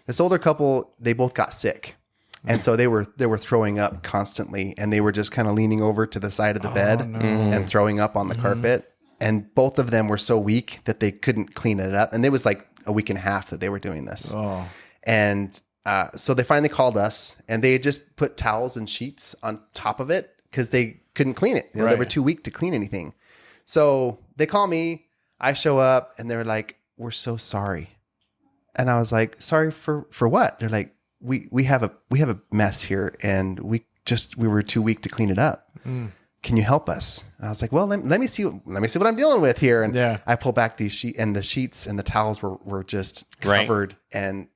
This older couple, they both got sick. And so they were throwing up constantly, and they were just kind of leaning over to the side of the bed and throwing up on the carpet. And both of them were so weak that they couldn't clean it up. And it was like a week and a half that they were doing this. Oh. And so they finally called us, and they had just put towels and sheets on top of it because they couldn't clean it. They were too weak to clean anything. So they call me, I show up, and they're like, "We're so sorry." And I was like, "Sorry for what?" They're like, we have a mess here, and we were too weak to clean it up. Can you help us? And I was like, well, let me see what I'm dealing with here. And I pull back these sheets and the towels were just covered and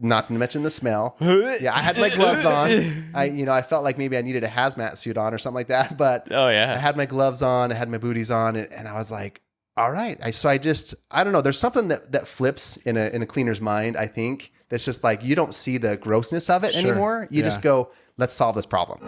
not to mention the smell. Yeah. I had my gloves on. I felt like maybe I needed a hazmat suit on or something like that, but I had my gloves on, I had my booties on, and I was like, all right. I don't know. There's something that flips in a cleaner's mind, I think. That's just like, you don't see the grossness of it anymore. You just go, let's solve this problem.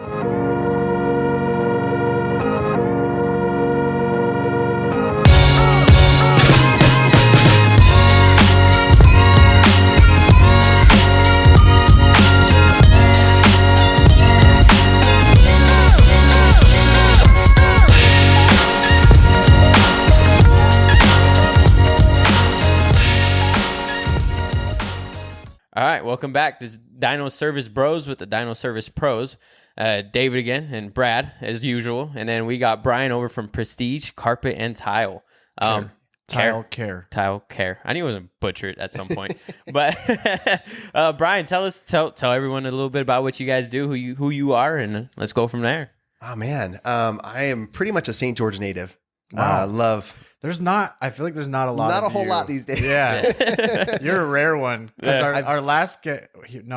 All right, welcome back. This is Dino Service Bros with the Dino Service Pros. David again and Brad as usual, and then we got Brian over from Prestige Carpet and Tile. Tile Care. I knew I was a butcher at some point, but Brian, tell everyone a little bit about what you guys do, who you are, and let's go from there. Oh man, I am pretty much a St. George native. Wow. I feel like there's not a lot. Not a whole lot these days. Yeah, you're a rare one. Because our last guy,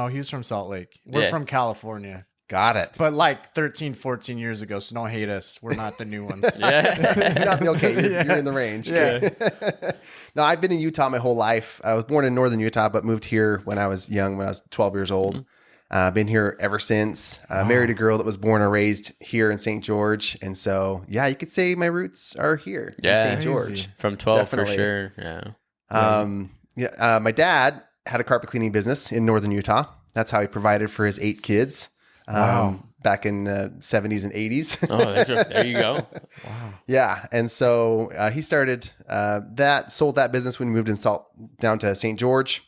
he's from Salt Lake. We're from California. Got it. But like 13, 14 years ago, so don't hate us. We're not the new ones. You're in the range. Yeah. No, I've been in Utah my whole life. I was born in northern Utah, but moved here when I was young, when I was 12 years old. Been here ever since. Married a girl that was born and raised here in St. George. And so, you could say my roots are here in St. George. From 12 Definitely. for sure. Yeah. My dad had a carpet cleaning business in northern Utah. That's how he provided for his 8 kids. Back in the 70s and 80s. Oh, there you go. Wow. Yeah. And so he started sold that business when we moved down to St. George.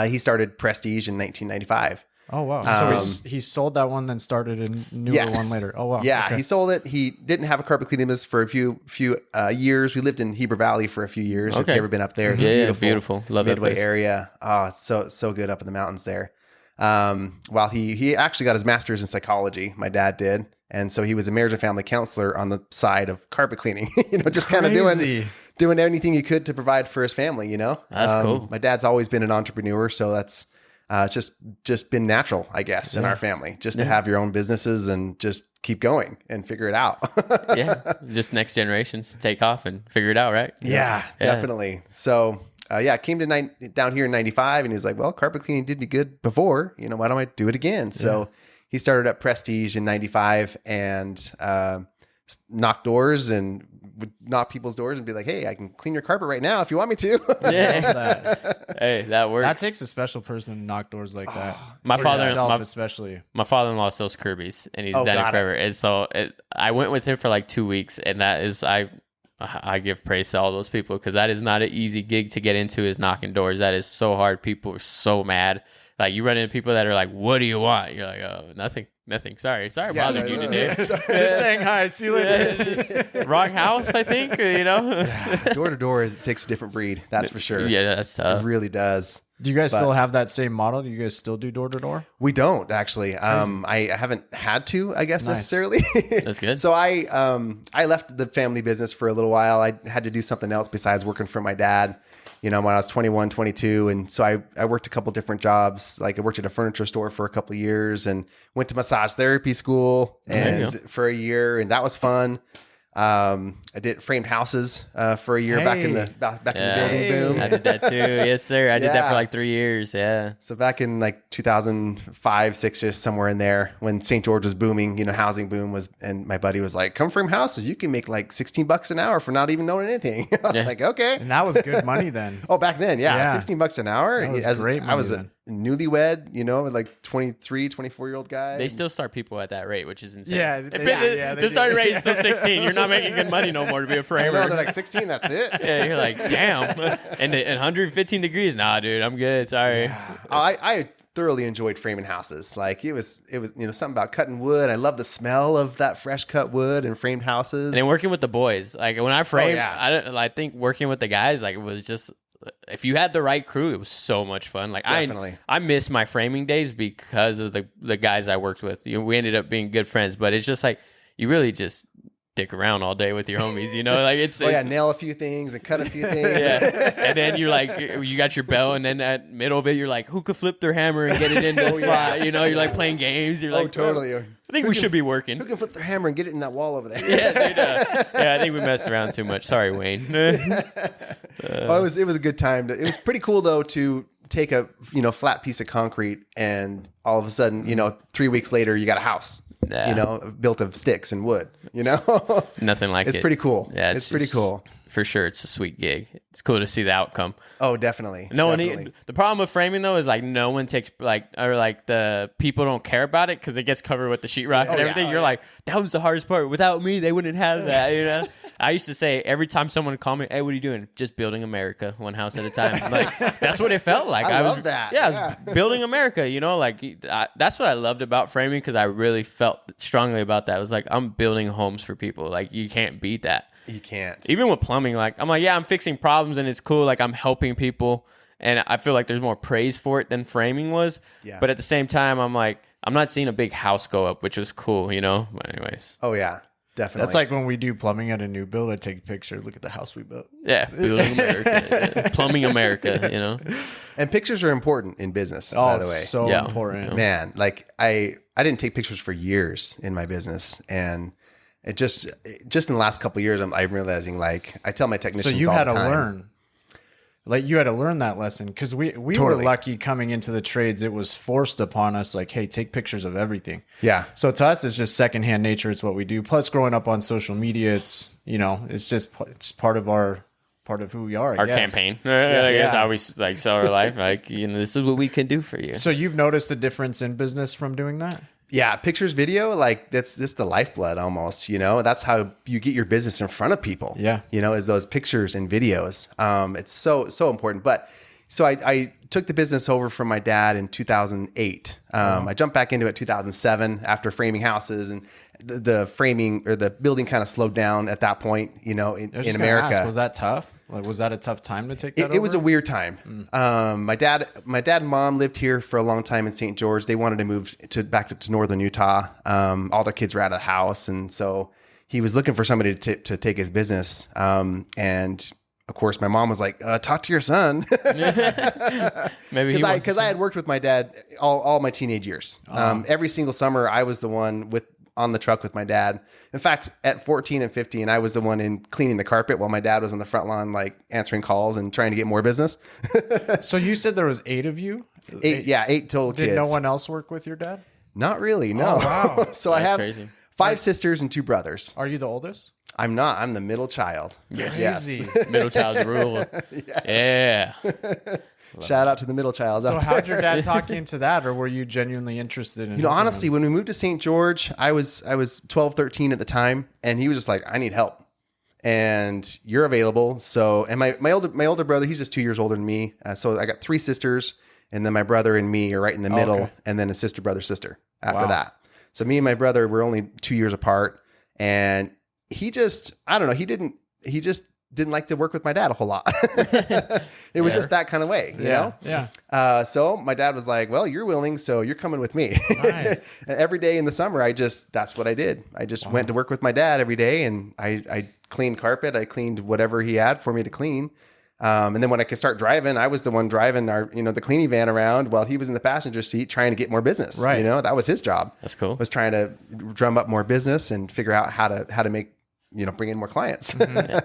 He started Prestige in 1995. Oh, wow. So he sold that one, then started a newer one later. Oh, wow. Yeah, okay. He sold it. He didn't have a carpet cleaning business for a few years. We lived in Heber Valley for a few years. Okay. If you've ever been up there, it's a beautiful. Love Midway area. Oh, it's so good up in the mountains there. While he actually got his master's in psychology, my dad did. And so he was a marriage and family counselor on the side of carpet cleaning, just kind of doing anything he could to provide for his family, That's cool. My dad's always been an entrepreneur. So that's, it's just been natural, I guess, in our family, just to have your own businesses and just keep going and figure it out. Just next generations take off and figure it out, right? Yeah. Definitely. So, I came down here in 95, and he's like, well, carpet cleaning did me good before, why don't I do it again? So he started up Prestige in 95 and knocked doors and would knock people's doors and be like, hey, I can clean your carpet right now if you want me to. Hey, that works. That takes a special person to knock doors like that. My father-in-law sells Kirby's, and he's done it forever. And so I went with him for like 2 weeks, and that is, I give praise to all those people, because that is not an easy gig to get into, is knocking doors. That is so hard. People are so mad. Like, you run into people that are like, what do you want? You're like, oh, nothing. Sorry I bothered you today. Just saying hi. See you later. Wrong house, I think, Door to door takes a different breed. That's for sure. Yeah, that's tough. It really does. Do you guys still have that same model? Do you guys still do door to door? We don't, actually. I haven't had to, I guess, necessarily. That's good. So I left the family business for a little while. I had to do something else besides working for my dad, when I was 21, 22. And so I worked a couple different jobs. Like, I worked at a furniture store for a couple of years and went to massage therapy school for a year. And that was fun. I did framed houses for a year back in the building boom. I did that too. Yes, sir. I did that for like 3 years. Yeah. So back in like 2005, 6, just somewhere in there, when St. George was booming, housing boom was, and my buddy was like, come frame houses. You can make like $16 an hour for not even knowing anything. I was like, okay. And that was good money then. Oh, back then. Yeah. $16 an hour. That was great money then. newlywed, like 23, 24-year-old guy. They still start people at that rate, which is insane. Yeah, the starting rate is still 16. You're not making good money no more to be a framer. I know, they're like 16, that's it. Yeah, you're like, damn. And 115 degrees, nah, dude, I'm good. Sorry. Yeah. I thoroughly enjoyed framing houses. Like it was something about cutting wood. I love the smell of that fresh cut wood and framed houses. And then working with the boys, like when I framed, I think working with the guys, like it was just, if you had the right crew, it was so much fun. Like Definitely. I miss my framing days because of the guys I worked with. We ended up being good friends, but it's just like you really just dick around all day with your homies, like it's nail a few things and cut a few things. Yeah. And then you're like, you got your bell, and then at middle of it, you're like, who could flip their hammer and get it in the slot? You're like playing games. You're like, totally. I think we should be working. Who can flip their hammer and get it in that wall over there? Yeah, dude, I think we messed around too much. Sorry, Wayne. It was a good time. It was pretty cool though to take a flat piece of concrete and all of a sudden 3 weeks later you got a house. Yeah. Built of sticks and wood. Nothing like it. It's pretty cool. Yeah, it's pretty cool. For sure, it's a sweet gig. It's cool to see the outcome. Oh, definitely. The problem with framing though is like no one takes the people don't care about it because it gets covered with the sheetrock and everything. You're like, that was the hardest part. Without me, they wouldn't have that. I used to say every time someone would call me, "Hey, what are you doing?" Just building America, one house at a time. Like that's what it felt like. I love that. Yeah, I was building America. That's what I loved about framing because I really felt strongly about that. It was like I'm building homes for people. Like you can't beat that. You can't. Even with plumbing, I'm fixing problems and it's cool. Like I'm helping people, and I feel like there's more praise for it than framing was. Yeah. But at the same time, I'm like, I'm not seeing a big house go up, which was cool, But anyways. Oh yeah, definitely. That's like when we do plumbing at a new build. I take a picture. Look at the house we built. Yeah, building America, plumbing America. And pictures are important in business. Oh, by the way, so important, man. Like I didn't take pictures for years in my business, and it just in the last couple of years, I'm realizing like I tell my technicians. So you all had the to time, learn. Like you had to learn that lesson because we were lucky coming into the trades. It was forced upon us like, hey, take pictures of everything. Yeah. So to us, it's just secondhand nature. It's what we do. Plus growing up on social media, it's part of who we are. Our campaign. I guess how we sell our life. Like, this is what we can do for you. So you've noticed a difference in business from doing that? Yeah, pictures, video, like that's the lifeblood almost, That's how you get your business in front of people. Yeah. Is those pictures and videos. It's so important. But so I took the business over from my dad in 2008. I jumped back into it 2007 after framing houses, and the framing or the building kind of slowed down at that point, in America. Was that tough? Like, was that a tough time to take that over? It was a weird time. My dad and mom lived here for a long time in St. George. They wanted to move back to northern Utah. All their kids were out of the house. And so he was looking for somebody to take his business. And of course, my mom was like, talk to your son. Maybe because I had worked with my dad all my teenage years. Every single summer, I was the one on the truck with my dad. In fact, at 14 and 15, I was the one in cleaning the carpet while my dad was on the front lawn, like answering calls and trying to get more business. So you said there was 8 of you? 8 total kids. Did no one else work with your dad? Not really, no. Oh, wow. So I have crazy. 5 sisters and 2 brothers. Are you the oldest? I'm not. I'm the middle child. Yes. Middle child's rule. Yes. Yeah. Shout out to the middle child. So how'd your dad talk you into that, or were you genuinely interested in honestly, when we moved to St. George, I was 12, 13 at the time, and he was just like, I need help. And you're available. So, and my older brother, he's just 2 years older than me. So I got 3 sisters, and then my brother and me are right in the middle, and then a sister after that. So me and my brother were only 2 years apart, and he just, I don't know, he just didn't like to work with my dad a whole lot. It was just that kind of way, you know? Yeah. So my dad was like, well, you're willing, so you're coming with me. Nice. And every day in the summer, that's what I did. I just went to work with my dad every day, and I cleaned carpet. I cleaned whatever he had for me to clean. And then when I could start driving, I was the one driving the cleaning van around while he was in the passenger seat trying to get more business. Right. That was his job. That's cool. Was trying to drum up more business and figure out how to make, bring in more clients. Mm-hmm.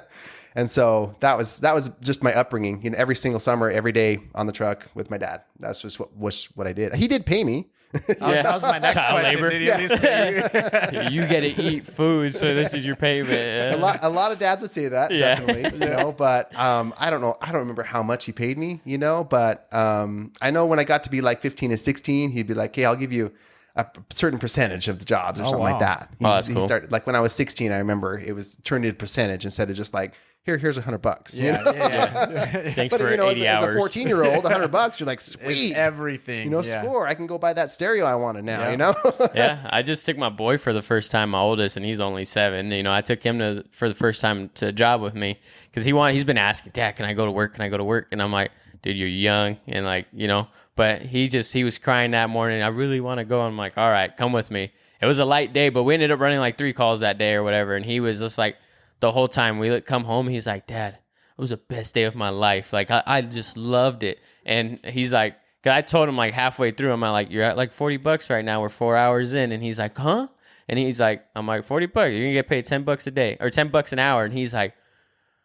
And so that was just my upbringing. You know, every single summer, every day on the truck with my dad. That's just what I did. He did pay me. Yeah, that was my next child question. labor. Did he at least say You get to eat food, so this is your payment. A lot of dads would say that, Yeah. definitely. You know, but I don't know. I don't remember how much he paid me. You know, but I know when I got to be like 15 and 16, he'd be like, "Hey, I'll give you a certain percentage of the jobs or something like that." That's cool. He started like when I was 16. I remember it was turned into percentage instead of just like here's $100. Yeah. Thanks But for you know, 80 as a hours. 14-year-old, $100, you're like, sweet, everything. You know, score. I can go buy that stereo I wanted now. Yeah. You know. Yeah, I just took my boy for the first time, my oldest, and he's only 7. You know, I took him for the first time to a job with me because he's been asking, Dad, can I go to work? Can I go to work? And I'm like, dude, you're young, and like, you know. But he was crying that morning. I really want to go. I'm like, all right, come with me. It was a light day, but we ended up running like 3 calls that day or whatever. And he was just like, the whole time we come home, he's like, Dad, it was the best day of my life. Like, I just loved it. And he's like, cause I told him like halfway through, I'm like, you're at like $40 right now. We're 4 hours in. And he's like, huh? And he's like, I'm like, $40. You're gonna get paid $10 a day or $10 an hour. And he's like,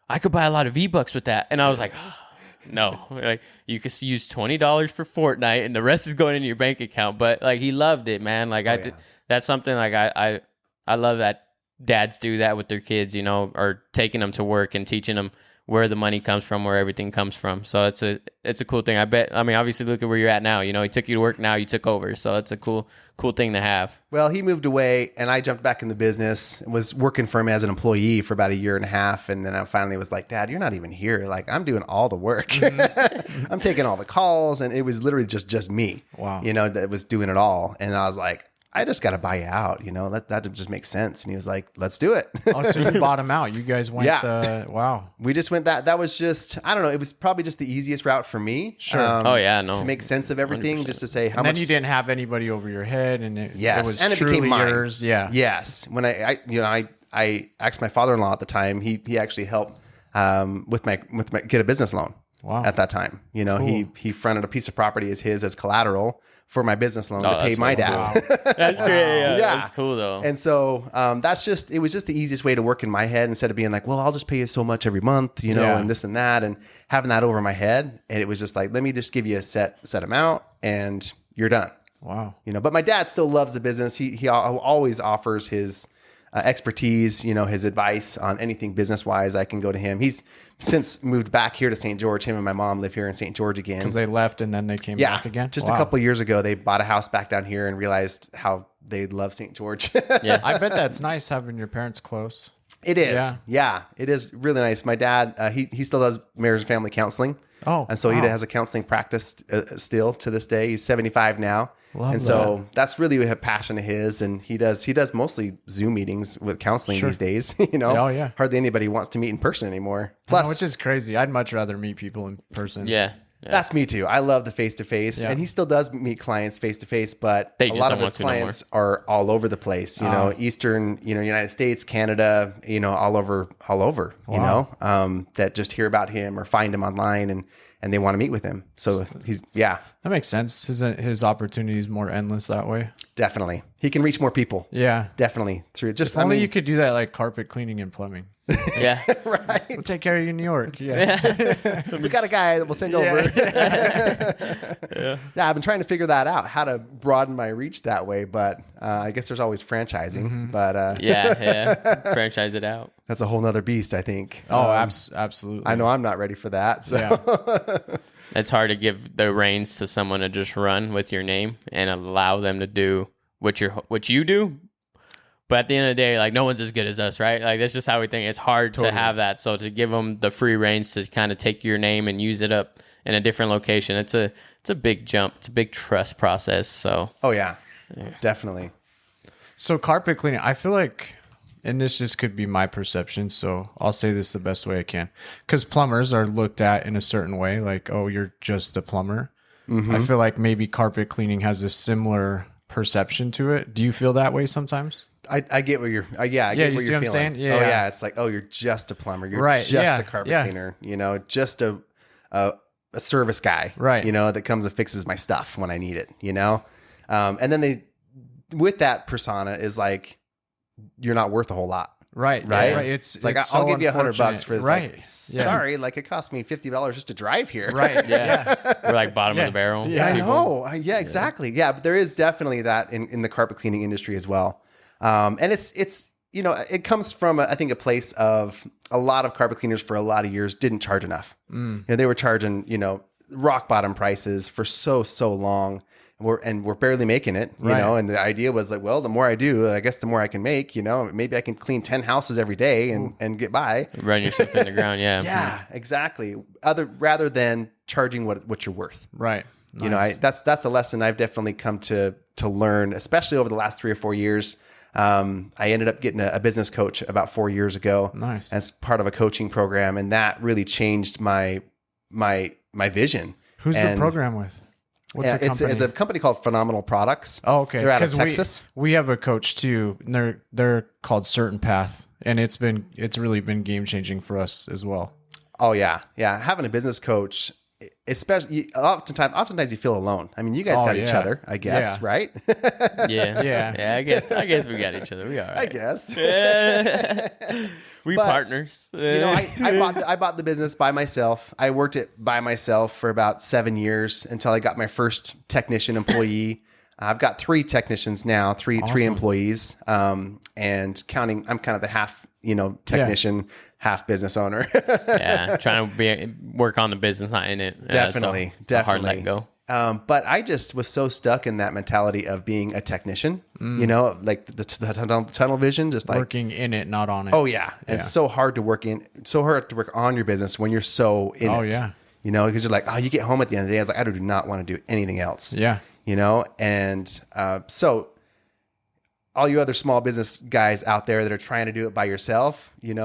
I could buy a lot of V-Bucks with that. And I was like, no, like you could use $20 for Fortnite and the rest is going into your bank account. But like, he loved it, man. Like that's something like I love that dads do that with their kids, you know, or taking them to work and teaching them where the money comes from, where everything comes from. So it's a cool thing. I bet. I mean, obviously, look at where you're at now. You know, he took you to work. Now you took over. So it's a cool thing to have. Well, he moved away, and I jumped back in the business. Was working for him as an employee for about a year and a half, and then I finally was like, Dad, you're not even here. Like, I'm doing all the work. I'm taking all the calls, and it was literally just me. Wow. You know, that was doing it all, and I was like, I just got to buy you out, you know, that just makes sense. And he was like, let's do it. Oh, so you bought him out. You guys went wow. We just went that was just, I don't know. It was probably just the easiest route for me. Sure. To make sense of everything, 100%. just to say how And much. then you didn't have anybody over your head and it was and it truly became mine. yours. Yeah. Yes. When I asked my father-in-law at the time, he actually helped with my get a business loan. Wow. At that time, you know, he fronted a piece of property as collateral for my business loan to pay my dad. Cool. That's great. Yeah, Yeah. that's cool though. And so it was just the easiest way to work in my head instead of being like, well, I'll just pay you so much every month, you know, and this and that, and having that over my head. And it was just like, let me just give you a set amount and you're done. Wow. You know, but my dad still loves the business. He always offers his expertise, you know, his advice on anything business wise. I can go to him. He's since moved back here to St. George. Him and my mom live here in St. George again. Because they left and then they came back again? Just a couple of years ago, they bought a house back down here and realized how they love St. George. Yeah. I bet that's nice having your parents close. It is. Yeah, it is really nice. My dad, he still does marriage and family counseling. Oh, and so he has a counseling practice still to this day. He's 75 now. Love So that's really a passion of his. And he does mostly Zoom meetings with counseling these days. You know, Oh, yeah. Hardly anybody wants to meet in person anymore. Plus, which is crazy. I'd much rather meet people in person. Yeah. That's me too. I love the face-to-face, and he still does meet clients face-to-face, but a lot of his clients are all over the place, you know, Eastern, you know, United States, Canada, you know, all over, you know, that just hear about him or find him online and they want to meet with him. So that makes sense. His opportunity is more endless that way. Definitely. He can reach more people. Yeah. Definitely. Through just, only you could do that like carpet cleaning and plumbing. Yeah. Right. We'll take care of you in New York. Yeah. We got a guy that we'll send over. Yeah. I've been trying to figure that out, how to broaden my reach that way, but I guess there's always franchising, but franchise it out. That's a whole nother beast, I think. Oh, absolutely. I know I'm not ready for that. So It's hard to give the reins to someone to just run with your name and allow them to do what you do. But at the end of the day, like, no one's as good as us, right? Like, that's just how we think. It's hard to have that. So to give them the free reins to kind of take your name and use it up in a different location, it's a big jump. It's a big trust process. So definitely. So carpet cleaning, I feel like, and this just could be my perception, so I'll say this the best way I can, because plumbers are looked at in a certain way, like, oh, you're just a plumber. I feel like maybe carpet cleaning has a similar perception to it. Do you feel that way sometimes? I get what you're. I get you what see you're what I'm feeling. saying? Yeah. It's like, oh, you're just a plumber. You're just a carpet cleaner. You know, just a service guy. Right. You know, that comes and fixes my stuff when I need it. You know, and then with that persona is like, you're not worth a whole lot. Right. It's like, it's I'll so give you $100 unfortunate. for this. Right. Like, sorry, like it cost me $50 just to drive here. Right. Yeah. We're like bottom of the barrel. Yeah, I people. know. Yeah, exactly. Yeah, but there is definitely that in the carpet cleaning industry as well. And it's it comes from I think a place of a lot of carpet cleaners for a lot of years didn't charge enough. They were charging rock bottom prices for so long. We're barely making it, you know, and the idea was like, well, the more I do, I guess the more I can make, maybe I can clean 10 houses every day and get by. Run yourself in the ground. Yeah. Yeah, exactly. Rather than charging what you're worth. Right. Nice. That's a lesson I've definitely come to learn, especially over the last 3 or 4 years. I ended up getting a business coach about 4 years ago. Nice. As part of a coaching program. And that really changed my vision. Who's the program with? What's the company? It's a company called Phenomenal Products. Oh, okay. They're out of Texas. We have a coach too. And they're called Certain Path, and it's really been game changing for us as well. Oh yeah. Having a business coach, especially oftentimes you feel alone. I mean, you guys got each other, I guess, right? Yeah. I guess we got each other. We all right. I guess. We partners. I bought the business by myself. I worked it by myself for about 7 years until I got my first technician employee. I've got 3 technicians now, three employees, and counting. I'm kind of the half, technician, half business owner. Yeah, trying to work on the business, not in it. Definitely. It's a hard let go. But I just was so stuck in that mentality of being a technician, like the tunnel vision, just like working in it, not on it. Oh yeah. It's so hard to work on your business when you're so in it. Oh yeah. Because you're like, you get home at the end of the day. I was like, I do not want to do anything else. Yeah. And so all you other small business guys out there that are trying to do it by yourself, you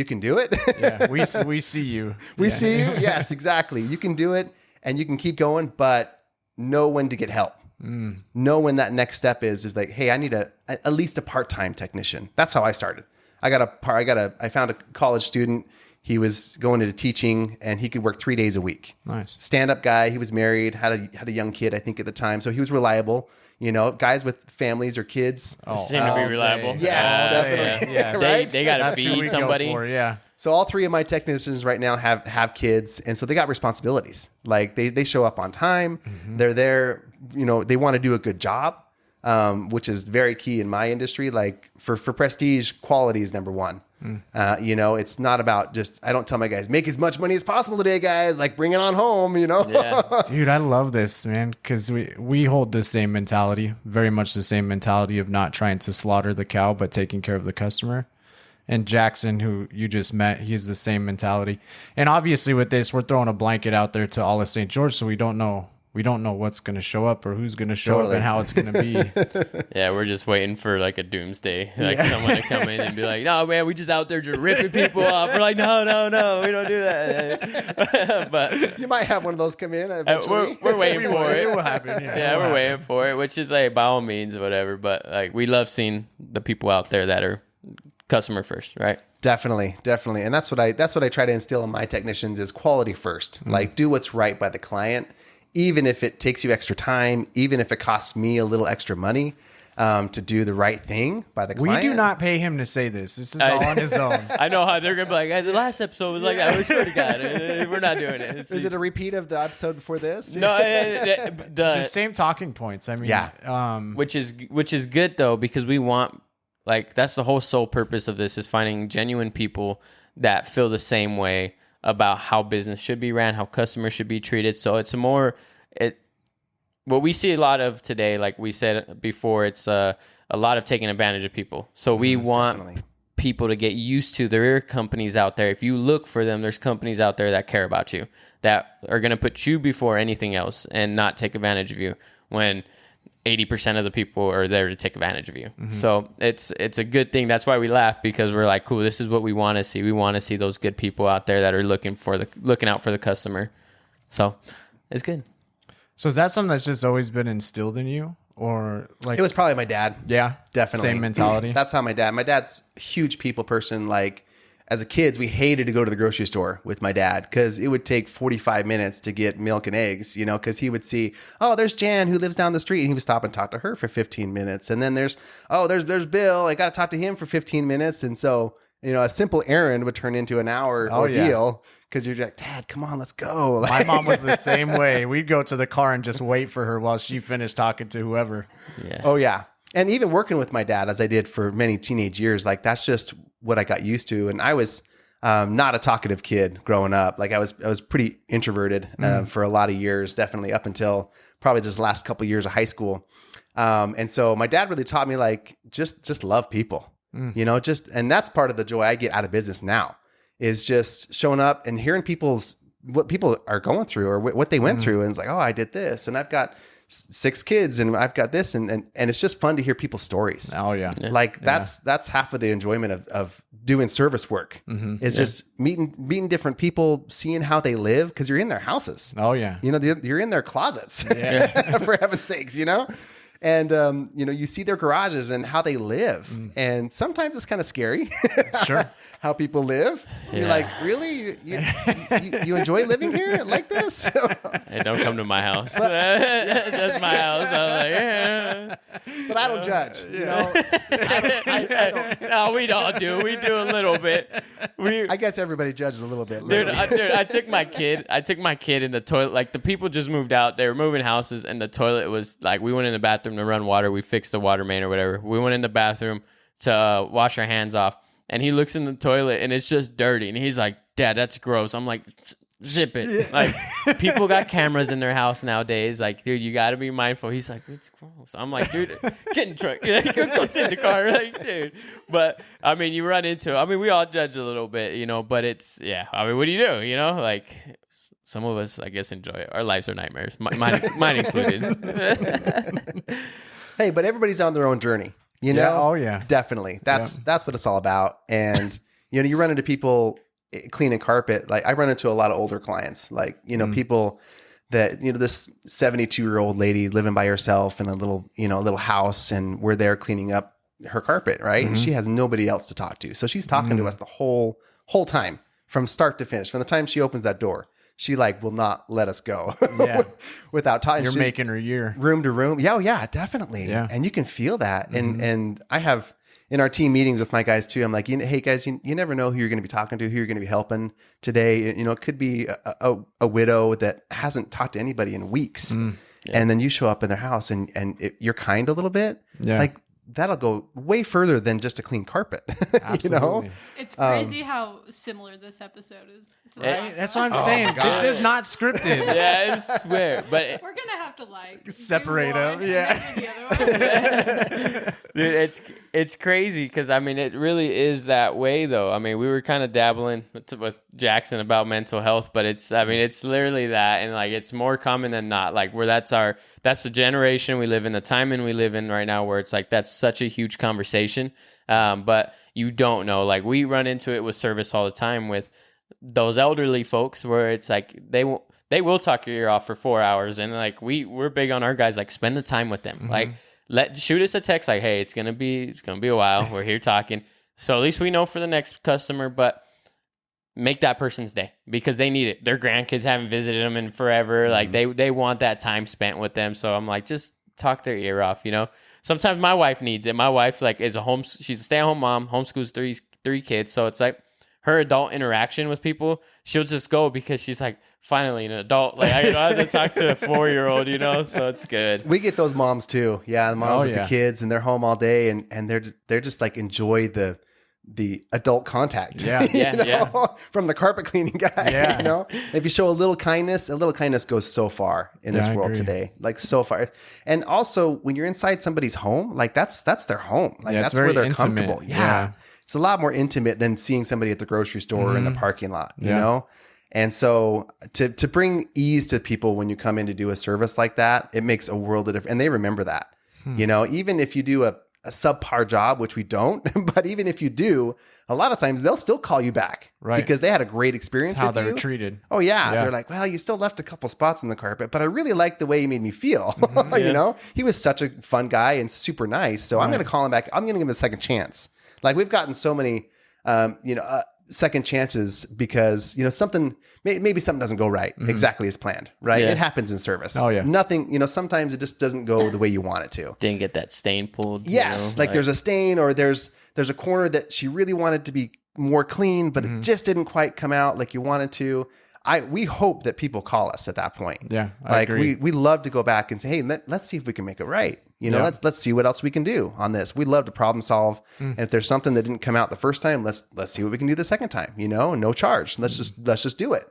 can do it. Yeah. We see you. We see you. Yes, exactly. You can do it. And you can keep going, but know when to get help. Know when that next step is like, hey, I need at least a part-time technician. That's how I started. I found a college student. He was going into teaching and he could work 3 days a week. Nice. Stand-up guy. He was married, had a young kid, I think at the time. So he was reliable. Guys with families or kids. Seem to be reliable. Yes, definitely. Yeah. Right? They got to feed somebody. Yeah. So all 3 of my technicians right now have kids, and so they got responsibilities. Like they show up on time. They're there. They want to do a good job, which is very key in my industry. Like for prestige, quality is number one. It's not about just. I don't tell my guys make as much money as possible today, guys. Like bring it on home. Yeah. Dude, I love this, man, because we hold the same mentality, very much the same mentality of not trying to slaughter the cow, but taking care of the customer. And Jackson, who you just met, he's the same mentality. And obviously with this, we're throwing a blanket out there to all of St. George, so we don't know what's going to show up or who's going to show up and how it's going to be. Yeah, we're just waiting for like a doomsday, like someone to come in and be like, "No, man, we just out there just ripping people off." We're like, "No, we don't do that." But you might have one of those come in eventually. We're waiting for it. It will happen. Yeah, we're waiting for it, which is like by all means, whatever. But like, we love seeing the people out there that are customer first, right? Definitely. And that's what I try to instill in my technicians is quality first. Like do what's right by the client, even if it takes you extra time, even if it costs me a little extra money, to do the right thing by the client. We do not pay him to say this. This is all on his own. I know how they're gonna be like, "Hey, the last episode was like that. We swear to God, we're not doing it." Is it a repeat of the episode before this? No, The same talking points. I mean, yeah. Which is good though, because we want. Like that's the whole sole purpose of this is finding genuine people that feel the same way about how business should be ran, how customers should be treated. So it's what we see a lot of today, like we said before, it's a lot of taking advantage of people. So we want people to get used to there are companies out there. If you look for them, there's companies out there that care about you, that are going to put you before anything else and not take advantage of you when 80% of the people are there to take advantage of you. So it's a good thing. That's why we laugh, because we're like, cool, this is what we want to see. We want to see those good people out there that are looking out for the customer. So it's good. So is that something that's just always been instilled in you, or like It was probably my dad. Yeah, Definitely. same mentality. That's how my dad's a huge people person. Like as a kids, we hated to go to the grocery store with my dad because it would take 45 minutes to get milk and eggs, you know, because he would see, oh, there's Jan who lives down the street, and he would stop and talk to her for 15 minutes. And then there's Bill. I got to talk to him for 15 minutes. And so, you know, a simple errand would turn into an hour ordeal because you're like, Dad, come on, let's go. My mom was the same way. We'd go to the car and just wait for her while she finished talking to whoever. Yeah. Oh, yeah. And even working with my dad, as I did for many teenage years, like that's just what I got used to. And I was not a talkative kid growing up. Like I was pretty introverted for a lot of years, definitely up until probably just the last couple of years of high school. And so my dad really taught me like just love people, you know, and that's part of the joy I get out of business now is just showing up and hearing what people are going through or what they went through. And it's like, oh, I did this, and I've got 6 kids and I've got this. And it's just fun to hear people's stories. Oh yeah. Like that's half of the enjoyment of doing service work is just meeting different people, seeing how they live. Cause you're in their houses. Oh yeah. You know, you're in their closets for heaven's sakes, you know? And, you know, you see their garages and how they live. And sometimes it's kind of scary. Sure. How people live. You're like, really? You enjoy living here like this? Hey, don't come to my house. That's my house. I was like, yeah. But I don't judge. You know, I don't. No, we all do. We do a little bit. I guess everybody judges a little bit. Dude, I took my kid in the toilet. Like the people just moved out. They were moving houses, and the toilet was like, we went in the bathroom to run water. We fixed the water main or whatever. We went in the bathroom to wash our hands off, and he looks in the toilet and it's just dirty. And he's like, Dad, that's gross. I'm like, zip it. Like people got cameras in their house nowadays. Like, dude, you got to be mindful. He's like, it's gross. I'm like, dude, get in the truck. Go sit in the car. Like, dude. But I mean, you run into it. I mean, we all judge a little bit, you know, but it's, yeah. I mean, what do you do? You know, like some of us, I guess, enjoy it. Our lives are nightmares. Mine included. Hey, but everybody's on their own journey. You know? Yeah. Oh yeah. Definitely. That's what it's all about. And, you know, you run into people cleaning carpet. Like I run into a lot of older clients, like, you know, people that, you know, this 72-year-old lady living by herself in a little house, and we're there cleaning up her carpet. Right. And she has nobody else to talk to. So she's talking to us the whole time from start to finish. From the time she opens that door, she like will not let us go without talking. You're making her year. Room to room. Yeah. Oh, yeah, definitely. Yeah. And you can feel that. And I have in our team meetings with my guys too, I'm like, hey guys, you never know who you're going to be talking to, who you're going to be helping today. You know, it could be a widow that hasn't talked to anybody in weeks. And then you show up in their house and you're kind a little bit. Yeah. Like that'll go way further than just a clean carpet. You know? It's crazy how similar this episode is to the last That's one. what I'm saying. This is not scripted. Yeah, I swear. But we're gonna have to like separate them. Dude, it's crazy because I mean it really is that way though. I mean we were kind of dabbling with Jackson about mental health, but it's literally that, and like it's more common than not. Like where that's the generation we live in, the time we live in right now, where it's like that's such a huge conversation. But you don't know. Like we run into it with service all the time with those elderly folks, where it's like they will talk your ear off for 4 hours, and like we're big on our guys, like spend the time with them. Like shoot us a text like, hey, it's gonna be a while. We're here talking, so at least we know for the next customer. But make that person's day because they need it. Their grandkids haven't visited them in forever. Like they want that time spent with them. So I'm like, just talk their ear off, you know. Sometimes my wife needs it. My wife like she's a stay-at-home mom, homeschools three kids. So it's like her adult interaction with people, she'll just go because she's like, finally an adult. Like I don't have to talk to a 4-year-old, you know. So it's good. We get those moms too. Yeah, the moms with the kids and they're home all day and they're just like enjoy the adult contact. Yeah. From the carpet cleaning guy. Yeah. You know, if you show a little kindness goes so far in this world today. Like so far. And also when you're inside somebody's home, like that's their home. Like that's where they're intimate. Comfortable. Yeah. It's a lot more intimate than seeing somebody at the grocery store or in the parking lot, you know? And so to bring ease to people when you come in to do a service like that, it makes a world of difference. And they remember that, you know, even if you do a subpar job, which we don't, but even if you do, a lot of times they'll still call you back, right? Because they had a great experience with how they were treated. Oh yeah. They're like, well, you still left a couple spots in the carpet, but I really liked the way he made me feel. You know, he was such a fun guy and super nice. So I'm going to call him back. I'm going to give him a second chance. Like we've gotten so many, second chances because, maybe something doesn't go right exactly as planned, right? Yeah. It happens in service. Oh, yeah. Nothing, sometimes it just doesn't go the way you want it to. Didn't get that stain pulled. Yes. Like there's a stain or there's a corner that she really wanted to be more clean, but it just didn't quite come out like you wanted to. We hope that people call us at that point. Yeah, I agree. We love to go back and say, hey, let's see if we can make it right. Let's see what else we can do on this. We love to problem solve. And if there's something that didn't come out the first time, let's see what we can do the second time, no charge. Let's just do it.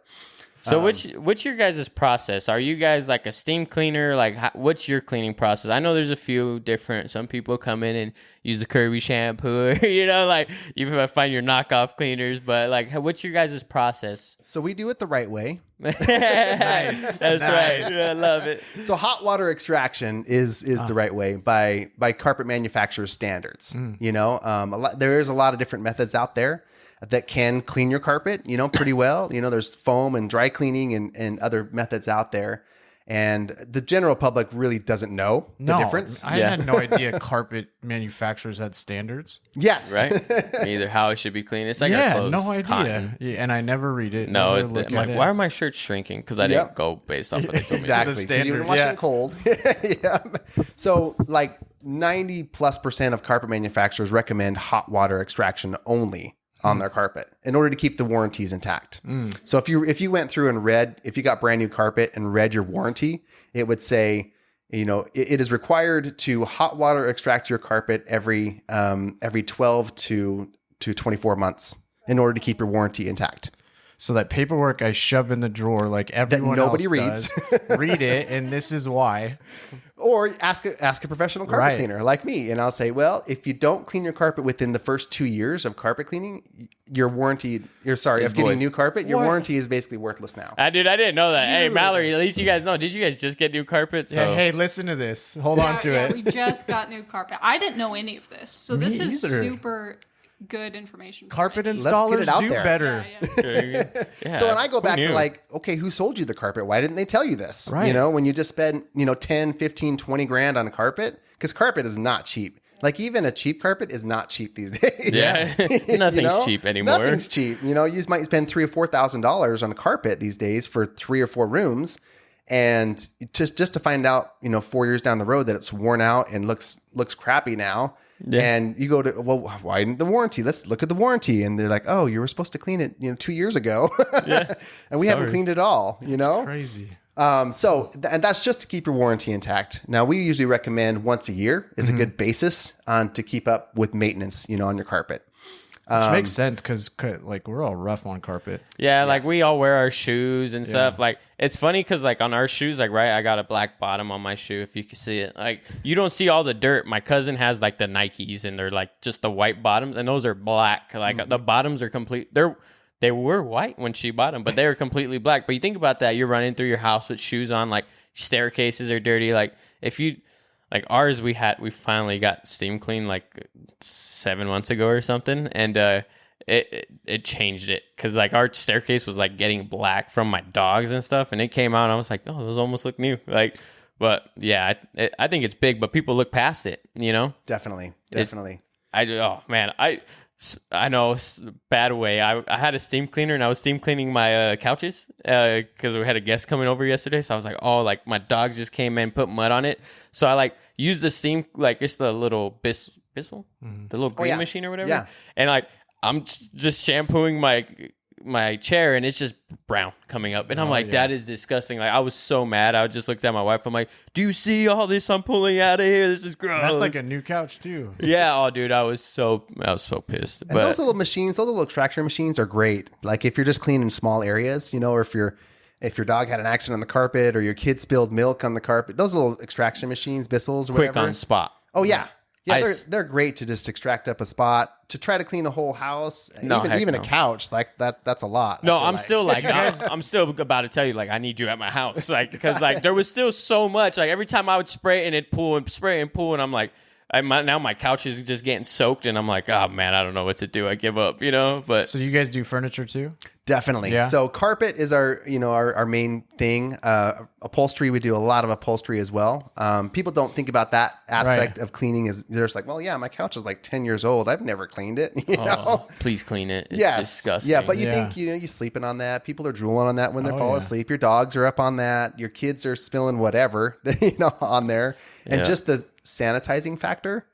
So what's your guys' process? Are you guys like a steam cleaner? Like what's your cleaning process? I know there's a few different, some people come in and use the Kirby shampoo, like you find your knockoff cleaners, but like what's your guys' process? So we do it the right way. Nice. That's right. Yeah, I love it. So hot water extraction is the right way by carpet manufacturers standards. There is a lot of different methods out there that can clean your carpet, pretty well. There's foam and dry cleaning and other methods out there. And the general public really doesn't know the difference. I had no idea carpet manufacturers had standards. Yes. Right? Either how it should be cleaned. It's like our clothes, no idea. cotton. Yeah, and I never read it. No, never look I'm at like, it. why are my shirts shrinking? Because I didn't go based off of the Exactly. The 'Cause you've standard, been washing yeah. cold. Yeah. So like 90+% of carpet manufacturers recommend hot water extraction only on their carpet in order to keep the warranties intact. So if you went through and read, if you got brand new carpet and read your warranty, it would say, it is required to hot water extract your carpet every 12 to 24 months in order to keep your warranty intact. So that paperwork I shove in the drawer like everyone nobody else reads. does, read it, and this is why. Or ask a professional carpet cleaner like me, and I'll say, well, if you don't clean your carpet within the first 2 years of carpet cleaning, your warranty, getting new carpet, your warranty is basically worthless now. I didn't know that. Hey, Mallory, at least you guys know. Did you guys just get new carpet? So. Yeah, hey, listen to this. Hold on to it. We just got new carpet. I didn't know any of this, so Me this is either. super good information. for Carpet me. installers out do there. better. Yeah, So when I go back who to knew? like, okay, who sold you the carpet? Why didn't they tell you this? Right. When you just spend, 10, 15, 20 grand on a carpet, because carpet is not cheap. Like even a cheap carpet is not cheap these days. Yeah, nothing's cheap anymore. Nothing's cheap. You might spend $3,000 or $4,000 on a carpet these days for 3 or 4 rooms. And just to find out, 4 years down the road that it's worn out and looks crappy now. Yeah. And you go to, well, why didn't the warranty? Let's look at the warranty. And they're like, oh, you were supposed to clean it, 2 years ago. Yeah. And we haven't cleaned it all, That's crazy. and that's just to keep your warranty intact. Now, we usually recommend once a year is a good basis to keep up with maintenance, on your carpet. Which makes sense because like we're all rough on carpet. Yeah, like we all wear our shoes and stuff. Like it's funny because like on our shoes, like I got a black bottom on my shoe. If you can see it, like you don't see all the dirt. My cousin has like the Nikes and they're like just the white bottoms, and those are black. Like the bottoms are complete. They were white when she bought them, but they were completely black. But you think about that, you're running through your house with shoes on, like staircases are dirty. Like if you. Like ours, we finally got steam cleaned like 7 months ago or something, and it changed it because like our staircase was like getting black from my dogs and stuff, and it came out and I was like, oh, those almost look new. Like, but yeah, I think it's big, but people look past it, Definitely. I know it's a bad way. I had a steam cleaner and I was steam cleaning my couches because we had a guest coming over yesterday. So I was like, oh, like my dogs just came in and put mud on it. So I like used the steam, like it's the little Bissell, the little green machine or whatever. Yeah. And like I'm just shampooing my chair and it's just brown coming up. And I'm like, that is disgusting. Like I was so mad. I just looked at my wife. I'm like, do you see all this I'm pulling out of here? This is gross. That's like a new couch too. Yeah. Oh, dude, I was so pissed. And those little machines, those little extraction machines are great. Like if you're just cleaning small areas, or if your dog had an accident on the carpet or your kid spilled milk on the carpet, those little extraction machines, Bissells or quick whatever. on spot. Oh yeah. Yeah, they're great to just extract up a spot to try to clean a whole house. Even a couch like that's a lot. No, I'm still like I'm still about to tell you like I need you at my house like because like there was still so much like every time I would spray and it'd pull and spray and pull and I'm like now my couch is just getting soaked and I'm like, oh man, I don't know what to do. I give up, But So you guys do furniture too? Definitely. Yeah. So carpet is our main thing. Upholstery, we do a lot of upholstery as well. People don't think about that aspect of cleaning. Is they're just like, well, yeah, my couch is like 10 years old. I've never cleaned it. You know? Please clean it. It's Yes. disgusting. Yeah, but you think you're sleeping on that. People are drooling on that when they're falling asleep. Your dogs are up on that. Your kids are spilling whatever on there, and just the sanitizing factor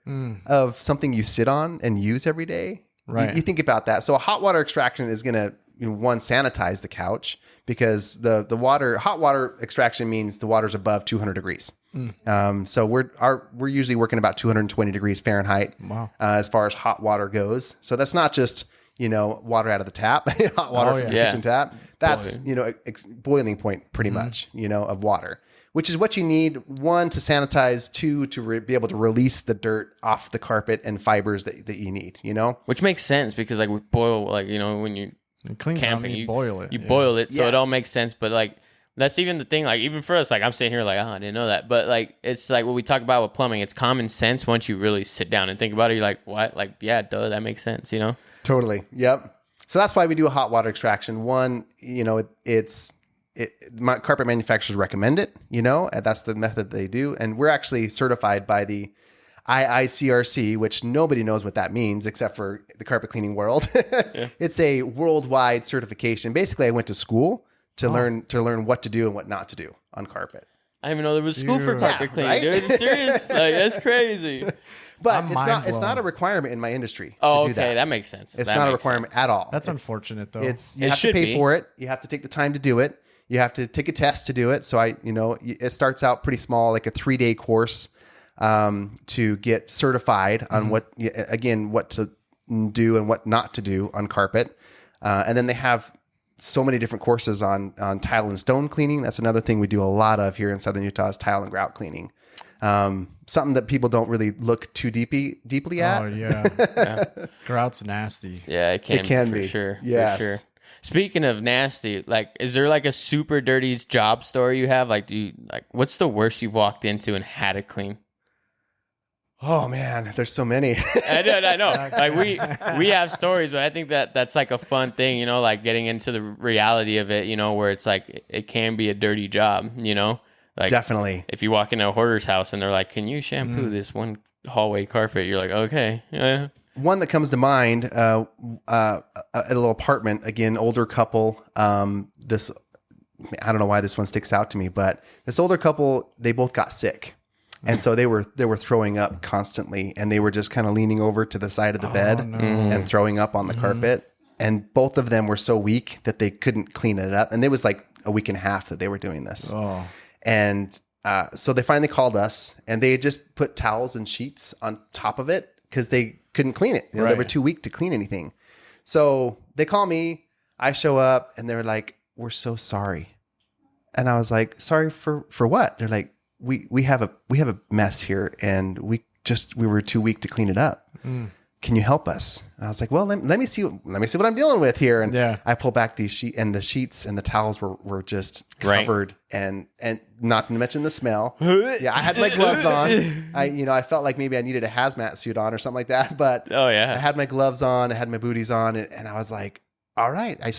of something you sit on and use every day. Right. You think about that. So a hot water extraction is going to one, sanitize the couch, because the hot water extraction means the water's above 200 degrees. So we're usually working about 220 degrees Fahrenheit. Wow. As far as hot water goes. So that's not just water out of the tap, hot water from the kitchen tap. That's boiling point pretty much of water, which is what you need, one, to sanitize, two, to be able to release the dirt off the carpet and fibers that you need. Which makes sense, because like we boil, like when you clean camping, you boil it. You boil it, so it all makes sense. But like that's even the thing. Like even for us, like I'm sitting here like, oh, I didn't know that. But like it's like what we talk about with plumbing. It's common sense once you really sit down and think about it. You're like, what? Like, yeah, duh, that makes sense. Totally. Yep. So that's why we do a hot water extraction. One, my carpet manufacturers recommend it. And that's the method they do, and we're actually certified by the IICRC, which nobody knows what that means except for the carpet cleaning world. It's a worldwide certification. Basically, I went to school to learn what to do and what not to do on carpet. I didn't even know there was school for carpet cleaning, right? Dude. It's serious? Like, that's crazy. But it's not a requirement in my industry to do that. That makes sense. It's not a requirement at all. That's unfortunate, though. You have to pay for it. You have to take the time to do it. You have to take a test to do it. So it starts out pretty small, like a 3-day course to get certified on what to do and what not to do on carpet. And then they have so many different courses on tile and stone cleaning. That's another thing we do a lot of here in Southern Utah is tile and grout cleaning. Something that people don't really look too deeply at. Oh yeah. Grout's nasty. Yeah, it can be. For sure. Yes. For sure. Speaking of nasty, like, is there like a super dirty job story you have? Like, what's the worst you've walked into and had to clean? Oh man, there's so many. I know. Like we have stories, but I think that's like a fun thing, like getting into the reality of it, where it's like it can be a dirty job, Like definitely. If you walk into a hoarder's house and they're like, "Can you shampoo this one hallway carpet?" You're like, "Okay." Yeah. One that comes to mind, at a little apartment, again, older couple. I don't know why this one sticks out to me, but this older couple, they both got sick. And so they were throwing up constantly, and they were just kind of leaning over to the side of the bed and throwing up on the carpet. And both of them were so weak that they couldn't clean it up. And it was like a week and a half that they were doing this. Oh. And so they finally called us, and they had just put towels and sheets on top of it because they couldn't clean it. They were too weak to clean anything. So they call me. I show up, and they're like, "We're so sorry." And I was like, "Sorry for what?" They're like, We have a mess here, and we were too weak to clean it up. Can you help us? And I was like, well, let me see what I'm dealing with here. And I pull back the sheets and the towels were just covered, and not to mention the smell. Yeah, I had my gloves on. I felt like maybe I needed a hazmat suit on or something like that. But I had my gloves on, I had my booties on, and I was like, all right. I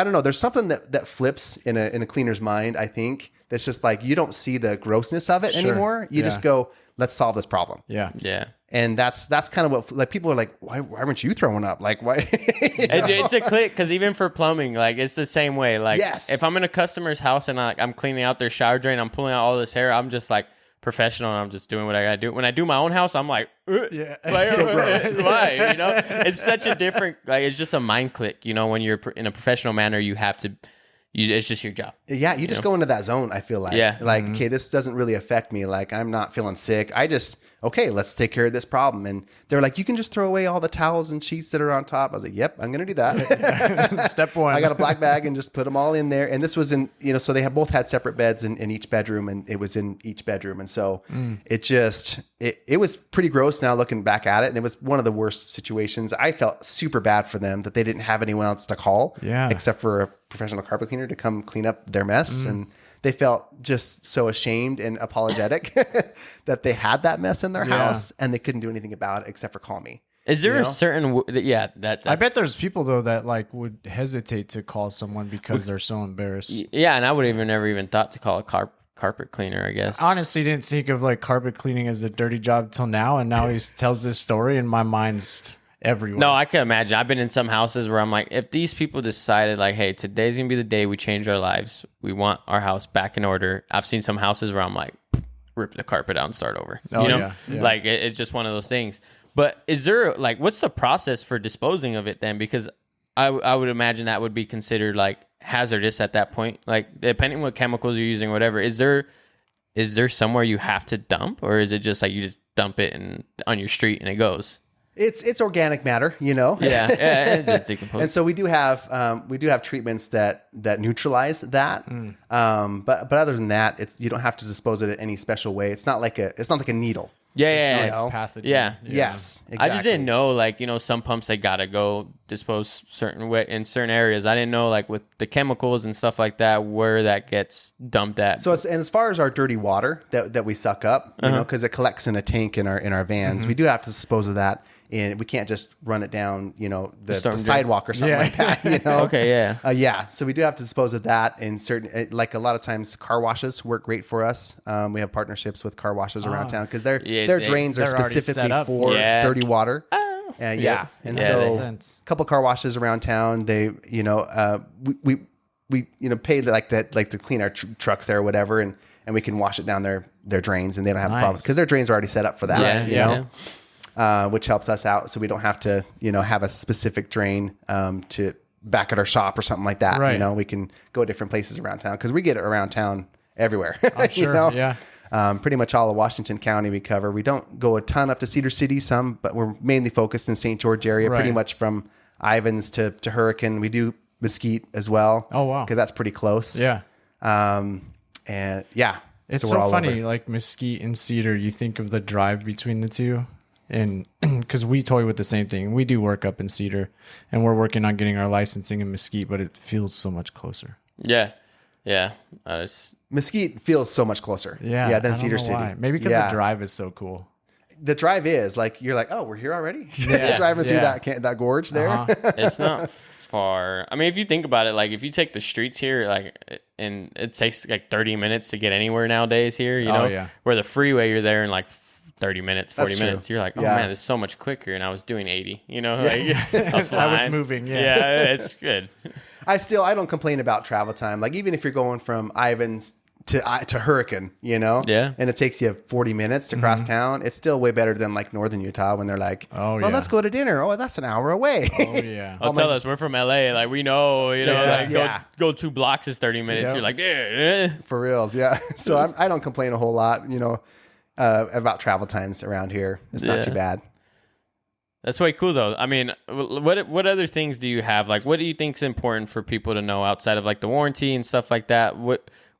don't know. There's something that flips in a cleaner's mind, I think. That's just like, you don't see the grossness of it anymore. You just go, let's solve this problem. Yeah. Yeah. And that's kind of what, like, people are like, why weren't you throwing up? Like, why? It's a click, because even for plumbing, like, it's the same way. Like, if I'm in a customer's house and I'm cleaning out their shower drain, I'm pulling out all this hair, I'm just like professional, and I'm just doing what I gotta do. When I do my own house, I'm like, it's so gross. Why? It's such a different, like, it's just a mind click. When you're in a professional manner, you have to. It's just your job. Yeah, you just go into that zone, I feel like. Yeah. Like, okay, this doesn't really affect me. Like, I'm not feeling sick. Okay, let's take care of this problem. And they're like, you can just throw away all the towels and sheets that are on top. I was like, yep, I'm going to do that. Step one. I got a black bag and just put them all in there. And this was in, so they both had separate beds in each bedroom, and it was in each bedroom. And so it was pretty gross now looking back at it. And it was one of the worst situations. I felt super bad for them that they didn't have anyone else to call except for a professional carpet cleaner to come clean up their mess. And they felt just so ashamed and apologetic that they had that mess in their house, and they couldn't do anything about it except for call me. Is there a certain that's, I bet there's people though that like would hesitate to call someone because they're so embarrassed. Yeah, and I would never even thought to call a carpet cleaner, I guess. I honestly didn't think of like carpet cleaning as a dirty job till now, and now he tells this story and my mind's everywhere. No, I can imagine. I've been in some houses where I'm like, if these people decided like, hey, today's gonna be the day we change our lives, we want our house back in order. I've seen some houses where I'm like, rip the carpet out and start over. You know, like it's just one of those things. But is there like, what's the process for disposing of it then? Because I would imagine that would be considered like hazardous at that point. Like depending on what chemicals you're using, or whatever. Is there somewhere you have to dump, or is it just like you just dump it on your street and it goes? It's organic matter, you know. Yeah, it's just decomposed. And so we do have treatments that neutralize that. But other than that, you don't have to dispose of it in any special way. It's not like a needle. Yeah. Pathogen. Yes, exactly. I just didn't know, like, you know, some pumps they gotta go dispose certain way in certain areas. I didn't know, like, with the chemicals and stuff like that, where that gets dumped at. So as far as our dirty water that we suck up, you know, because it collects in a tank in our vans, we do have to dispose of that. And we can't just run it down, you know, the sidewalk or something like that, you know? Okay, yeah. So we do have to dispose of that in certain, like a lot of times car washes work great for us. We have partnerships with car washes around town because their drains are specifically for dirty water. And so a couple car washes around town, they, you know, we you know, pay like to clean our trucks there or whatever. And we can wash it down their drains and they don't have problems because their drains are already set up for that, you know? Which helps us out, so we don't have to, you know, have a specific drain to back at our shop or something like that. Right. You know, we can go different places around town because we get it around town everywhere. I'm sure. You know? Pretty much all of Washington County we cover. We don't go a ton up to Cedar City, but we're mainly focused in St. George area. Pretty much from Ivans to Hurricane. We do Mesquite as well. Oh wow, because that's pretty close. Yeah. And yeah, it's so funny. Like Mesquite and Cedar, you think of the drive between the two. And because we toy with the same thing, we do work up in Cedar, and we're working on getting our licensing in Mesquite, but it feels so much closer. Yeah. Mesquite feels so much closer. Than Cedar City. Why. Maybe because the drive is so cool. The drive is like you're like, oh, we're here already. Driving through that gorge there. It's not far. I mean, if you think about it, like if you take the streets here, like, and it takes like 30 minutes to get anywhere nowadays here. You know, where the freeway you're there in like 30 minutes, 40 minutes. You're like, oh man, this is so much quicker. And I was doing 80, you know, like I was moving. Yeah, it's good. I don't complain about travel time. Like even if you're going from Ivans to Hurricane, you know, and it takes you 40 minutes to cross town, it's still way better than like Northern Utah when they're like, let's go to dinner. Oh, that's an hour away. Oh yeah. Tell us, we're from LA. Like we know, you know, go 2 blocks is 30 minutes. You're like, for reals. Yeah. So I don't complain a whole lot, you know, about travel times around here. It's not too bad. That's way cool though. I mean, what other things do you have? Like, what do you think is important for people to know outside of like the warranty and stuff like that?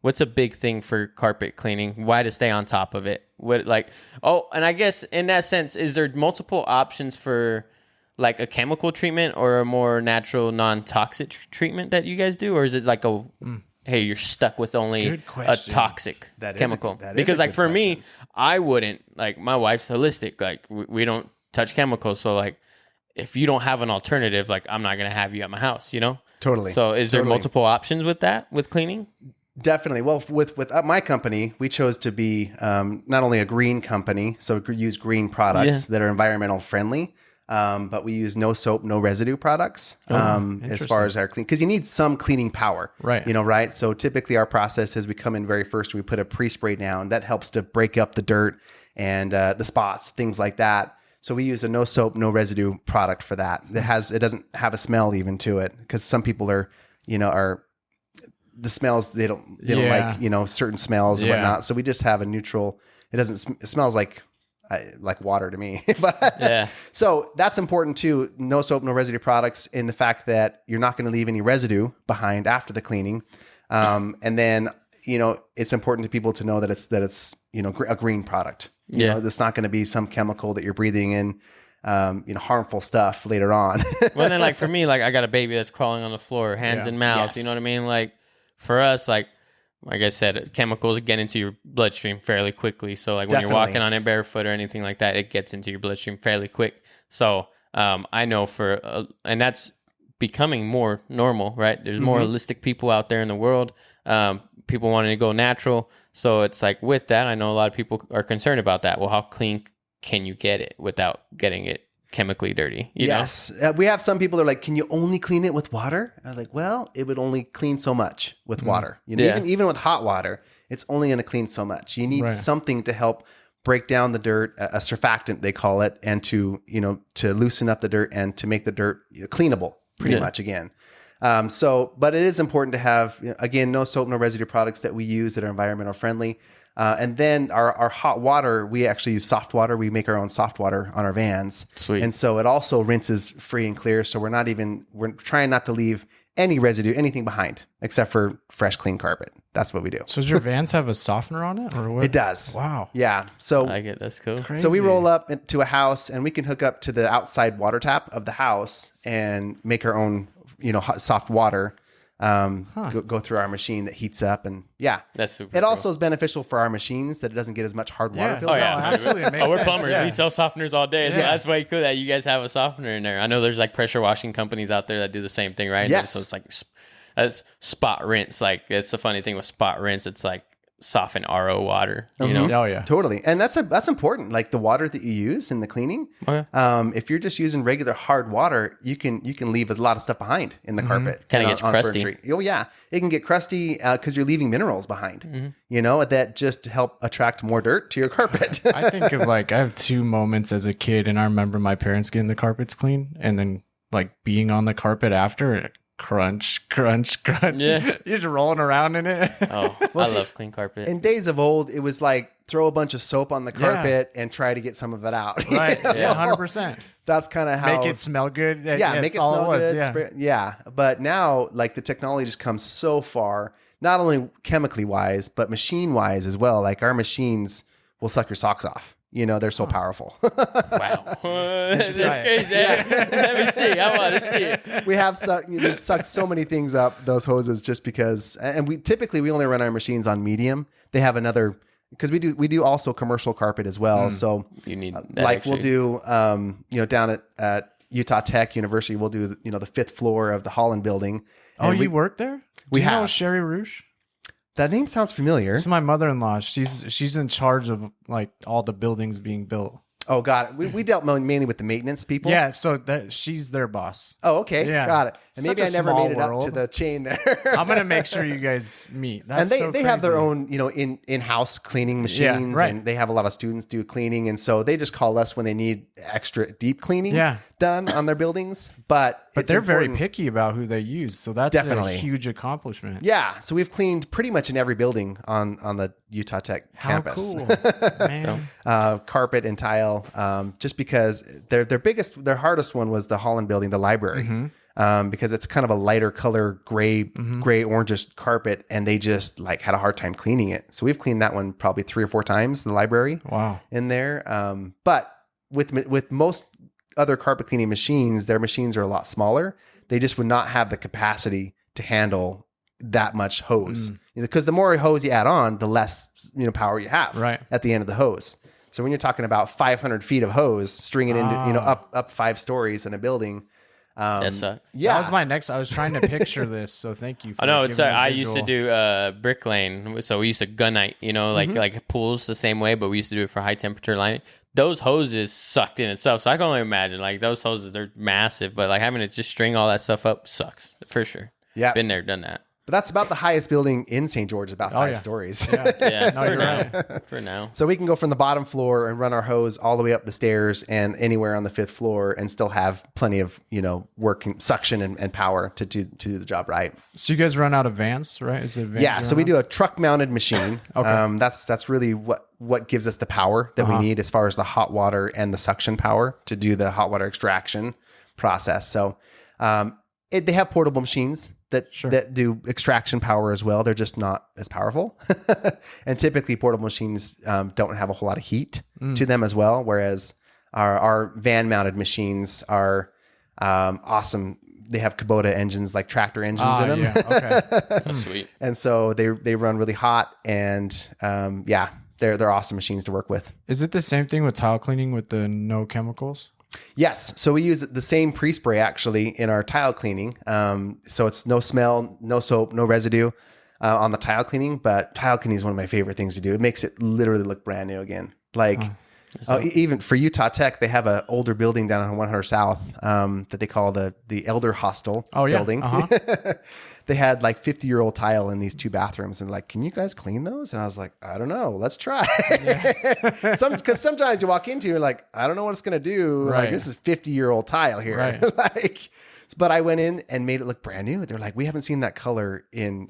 What's a big thing for carpet cleaning? Why to stay on top of it? And I guess in that sense, is there multiple options for like a chemical treatment or a more natural, non-toxic treatment that you guys do? Or is it like hey, you're stuck with only a toxic chemical? Because like for me, I wouldn't, like my wife's holistic. Like we don't touch chemicals. So like if you don't have an alternative, like I'm not going to have you at my house, you know? Totally. So is there multiple options with that, with cleaning? Definitely. Well, with my company, we chose to be not only a green company, so we use green products that are environmental friendly, but we use no soap, no residue products as far as our clean, because you need some cleaning power, right? You know, right? So typically our process is we come in very first, we put a pre-spray down that helps to break up the dirt and the spots, things like that. So we use a no soap, no residue product for that. It doesn't have a smell even to it, because some people are the smells, they don't like, you know, certain smells and whatnot. So we just have a neutral, it smells like water to me. But so that's important too. No soap, no residue products, in the fact that you're not going to leave any residue behind after the cleaning. And then, you know, it's important to people to know that it's, you know, a green product. You know, that's not going to be some chemical that you're breathing in, you know, harmful stuff later on. Well, then like for me, like I got a baby that's crawling on the floor, hands and mouth, you know what I mean? Like for us, like I said, chemicals get into your bloodstream fairly quickly. So like when you're walking on it barefoot or anything like that, it gets into your bloodstream fairly quick. So I know and that's becoming more normal, right? There's more holistic people out there in the world. People wanting to go natural. So it's like with that, I know a lot of people are concerned about that. Well, how clean can you get it without getting it chemically dirty? You know? We have some people that are like, can you only clean it with water? I was like, well, it would only clean so much with water. You know, even with hot water, it's only going to clean so much. You need something to help break down the dirt, a surfactant they call it, and to loosen up the dirt and to make the dirt cleanable pretty much again. But it is important to have, again, no soap, no residue products that we use that are environmental friendly. And then our hot water, we actually use soft water. We make our own soft water on our vans. Sweet. And so it also rinses free and clear. So we're trying not to leave any residue, anything behind, except for fresh, clean carpet. That's what we do. So does your vans have a softener on it, or what? It does. Wow. Yeah. So I get that's cool. Crazy. So we roll up to a house and we can hook up to the outside water tap of the house and make our own, hot, soft water. Go through our machine that heats up, and that's super. It also is beneficial for our machines that it doesn't get as much hard water buildup. Oh yeah, absolutely. It makes we're sense. plumbers. Yeah. We sell softeners all day, so that's way cool that you guys have a softener in there. I know there's like pressure washing companies out there that do the same thing, right? Yes. So it's like that's spot rinse. Like it's the funny thing with spot rinse. It's like soften RO water. You know? Oh yeah. Totally. And that's important. Like the water that you use in the cleaning. If you're just using regular hard water, you can leave a lot of stuff behind in the carpet. Kind of gets crusty. Furniture. Oh yeah. It can get crusty because you're leaving minerals behind, that just help attract more dirt to your carpet. I think of I have two moments as a kid, and I remember my parents getting the carpets clean and then being on the carpet after. Crunch, crunch, crunch. Yeah. You're just rolling around in it. Oh, I love clean carpet. In days of old, it was like throw a bunch of soap on the carpet and try to get some of it out. Right. Yeah, 100%. That's kind of how. Make it smell good. Make it smell good. Yeah. But now, the technology just comes so far, not only chemically wise, but machine wise as well. Like our machines will suck your socks off. They're so powerful. Wow. That's crazy. Let me see. I want to see it. We've sucked so many things up, those hoses, just because, and we only run our machines on medium. They have another, because we do also commercial carpet as well. So you need that we'll do, down at Utah Tech University, we'll do, the 5th floor of the Holland building. Oh, you work there? We Do you know have. Sherry Roosh? That name sounds familiar. This is my mother-in-law. She's in charge of all the buildings being built. Oh, got it. We dealt mainly with the maintenance people. Yeah, so she's their boss. Oh, okay. Yeah. Got it. And Such maybe a I never small made it up world. to the chain there. I'm gonna make sure you guys meet. That's and they have their own, in-house cleaning machines, right. and they have a lot of students do cleaning, and so they just call us when they need extra deep cleaning done on their buildings. But they're very picky about who they use, so that's Definitely a huge accomplishment. Yeah, so we've cleaned pretty much in every building on the Utah Tech campus. Cool, man. Carpet and tile, just because their hardest one was the Holland building, the library. Because it's kind of a lighter color, gray orangish carpet, and they just had a hard time cleaning it. So we've cleaned that one probably 3 or 4 times, the library. Wow. In there. But with most other carpet cleaning machines, their machines are a lot smaller. They just would not have the capacity to handle that much hose. Because the more hose you add on, the less power you have at the end of the hose. So when you're talking about 500 feet of hose stringing into up 5 stories in a building. That sucks. Yeah, that was my next. I was trying to picture this, so thank you. I know it's. I used to do brick lane, so we used to gunite. Like pools the same way, but we used to do it for high temperature lining. Those hoses sucked in itself, so I can only imagine. Those hoses, they're massive, but having to just string all that stuff up sucks for sure. Yeah, been there, done that. But that's about the highest building in St. George, about 5 stories. Yeah, no, you're right. For now. So we can go from the bottom floor and run our hose all the way up the stairs and anywhere on the 5th floor and still have plenty of, working suction and power to do the job right. So you guys run out of vans, right? Is it vans? Yeah. So we do a truck mounted machine. Okay. That's really what gives us the power that we need as far as the hot water and the suction power to do the hot water extraction process. So they have portable machines that do extraction power as well. They're just not as powerful. And typically portable machines don't have a whole lot of heat to them as well. Whereas our van mounted machines are awesome. They have Kubota engines, like tractor engines in them. Yeah. Okay. Sweet. And so they run really hot and they're awesome machines to work with. Is it the same thing with tile cleaning with the no chemicals? Yes. So we use the same pre-spray actually in our tile cleaning. So it's no smell, no soap, no residue on the tile cleaning. But tile cleaning is one of my favorite things to do. It makes it literally look brand new again. Like even for Utah Tech, they have an older building down on 100 South that they call the Elder Hostel building. They had like 50-year-old tile in these 2 bathrooms, and like, can you guys clean those? And I was like, I don't know. Let's try. Because sometimes you walk into, you're like, I don't know what it's gonna do. Like, this is 50-year-old tile here. Like, but I went in and made it look brand new. They're like, we haven't seen that color in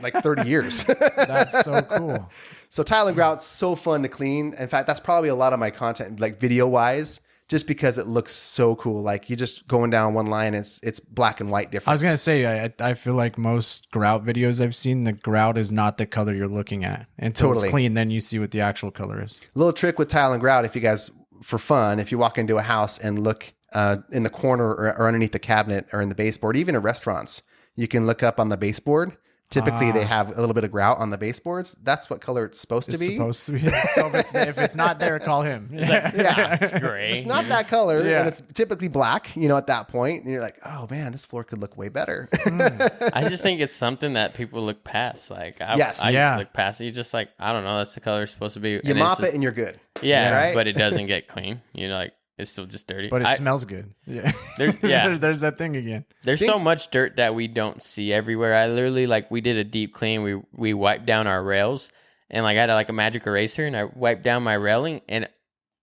like 30 years. That's so cool. So tile and grout's so fun to clean. In fact, that's probably a lot of my content, like video wise, just because it looks so cool. Like you just going down one line, it's black and white difference. I was going to say, I feel like most grout videos I've seen, the grout is not the color you're looking at. Until it's clean, then you see what the actual color is. Little trick with tile and grout, if you guys, for fun, if you walk into a house and look in the corner or underneath the cabinet or in the baseboard, even in restaurants, you can look up on the baseboard. Typically, they have a little bit of grout on the baseboards. That's what color it's supposed to be. So if it's not there, call him. It's gray. It's not that color, and it's typically black, at that point. And you're like, oh, man, this floor could look way better. I just think it's something that people look past. Like, I just look past it. You're just like, I don't know, that's the color it's supposed to be. You mop it and you're good. Yeah, right? But it doesn't get clean. Like, it's still just dirty. But it smells good. Yeah. There's that thing again. There's so much dirt that we don't see everywhere. I literally, we did a deep clean. We wiped down our rails, and I had a magic eraser, and I wiped down my railing, and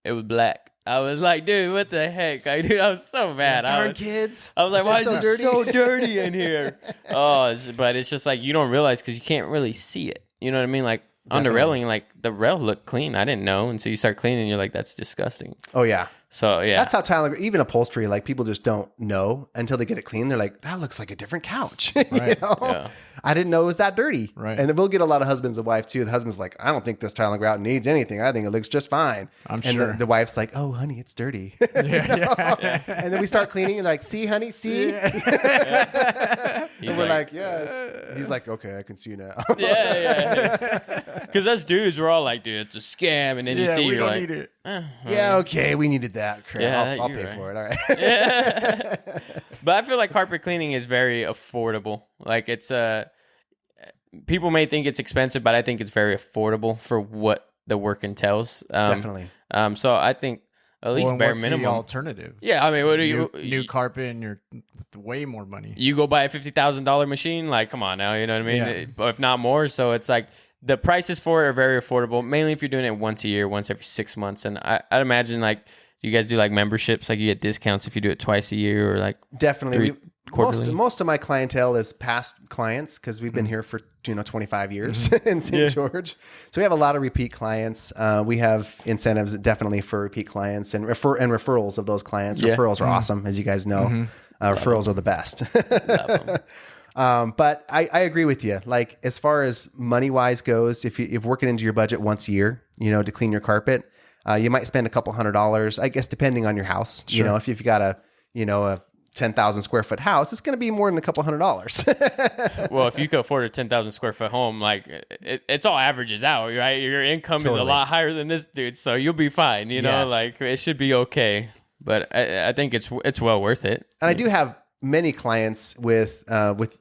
it was black. I was like, dude, what the heck? I was so mad. Darn kids. I was like, why is it so dirty in here? But it's just you don't realize because you can't really see it. You know what I mean? Like, on the railing, the rail looked clean. I didn't know. And so you start cleaning, and you're like, that's disgusting. Oh, yeah. So, yeah. That's how tile, even upholstery, people just don't know until they get it clean. They're like, that looks like a different couch. Right. Yeah. I didn't know it was that dirty. Right. And we'll get a lot of husbands and wives, too. The husband's like, I don't think this tile and grout needs anything. I think it looks just fine. I'm sure. And the wife's like, oh, honey, it's dirty. Yeah. And then we start cleaning, and they're like, see, honey, see? Yeah. And we're like, he's like, okay, I can see now. Because us dudes, we're all like, dude, it's a scam. And then you see, you're like, need it. Okay, we needed that. Crap. Yeah, I'll pay for it. All right. Yeah. But I feel like carpet cleaning is very affordable. Like it's people may think it's expensive, but I think it's very affordable for what the work entails. Definitely. So I think at least bare minimum the alternative. Yeah, I mean, what do you new carpet and you're way more money. You go buy a $50,000 machine, like come on now, you know what I mean? Yeah. If not more. So it's like the prices for it are very affordable. Mainly if you're doing it once a year, once every 6 months, and I'd imagine you guys do memberships, you get discounts if you do it twice a year or definitely. Most of my clientele is past clients because we've been here for 25 years in St. George. So we have a lot of repeat clients. We have incentives definitely for repeat clients and referrals of those clients. Yeah. Referrals are awesome, as you guys know. Referrals are the best. But I agree with you. As far as money wise goes, if you're working into your budget once a year, to clean your carpet, you might spend a couple $100, I guess, depending on your house. Sure. If you've got a 10,000 square foot house, it's going to be more than a couple $100. Well, if you can afford a 10,000 square foot home, it's all averages out, right? Your income is a lot higher than this dude, so you'll be fine. It should be okay. But I think it's well worth it. And I do have many clients with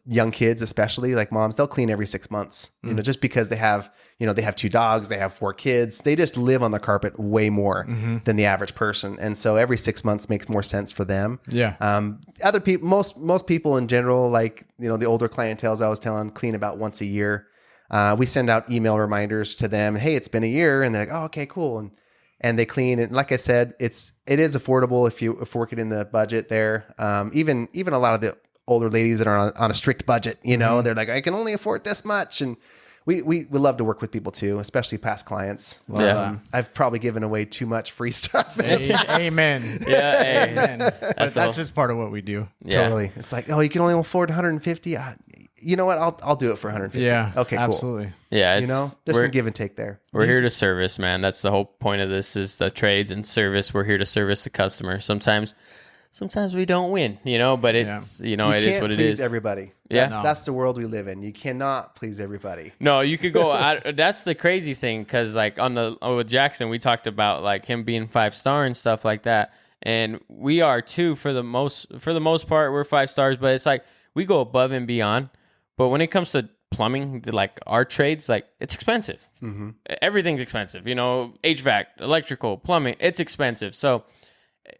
young kids, especially moms. They'll clean every 6 months, just because they have 2 dogs, they have 4 kids. They just live on the carpet way more than the average person. And so every 6 months makes more sense for them. Yeah. Other people, most people in general, the older clientele, I was telling, clean about once a year. We send out email reminders to them. Hey, it's been a year. And they're like, oh, okay, cool. And they clean it. Like I said, it is affordable if you work it in the budget there. Even a lot of the older ladies that are on a strict budget, they're like, I can only afford this much. And we love to work with people too, especially past clients. I've probably given away too much free stuff. Amen. Yeah, amen. That's just part of what we do. Yeah. Totally. It's like, oh, you can only afford 150. You know what? I'll do it for 150. Yeah. Okay, cool. Absolutely. Yeah. There's some give and take there. We're here to service, man. That's the whole point of this is the trades and service. We're here to service the customer. Sometimes we don't win, but it's, it is what it is. You can't please everybody. Yeah. That's the world we live in. You cannot please everybody. No, you could go out. That's the crazy thing. Cause with Jackson, we talked about him being 5-star and stuff like that. and we are too for the most part. We're 5 stars, but it's like we go above and beyond. But when it comes to plumbing, like our trades, like it's expensive. Mm-hmm. Everything's expensive. You know, HVAC, electrical, plumbing, it's expensive. So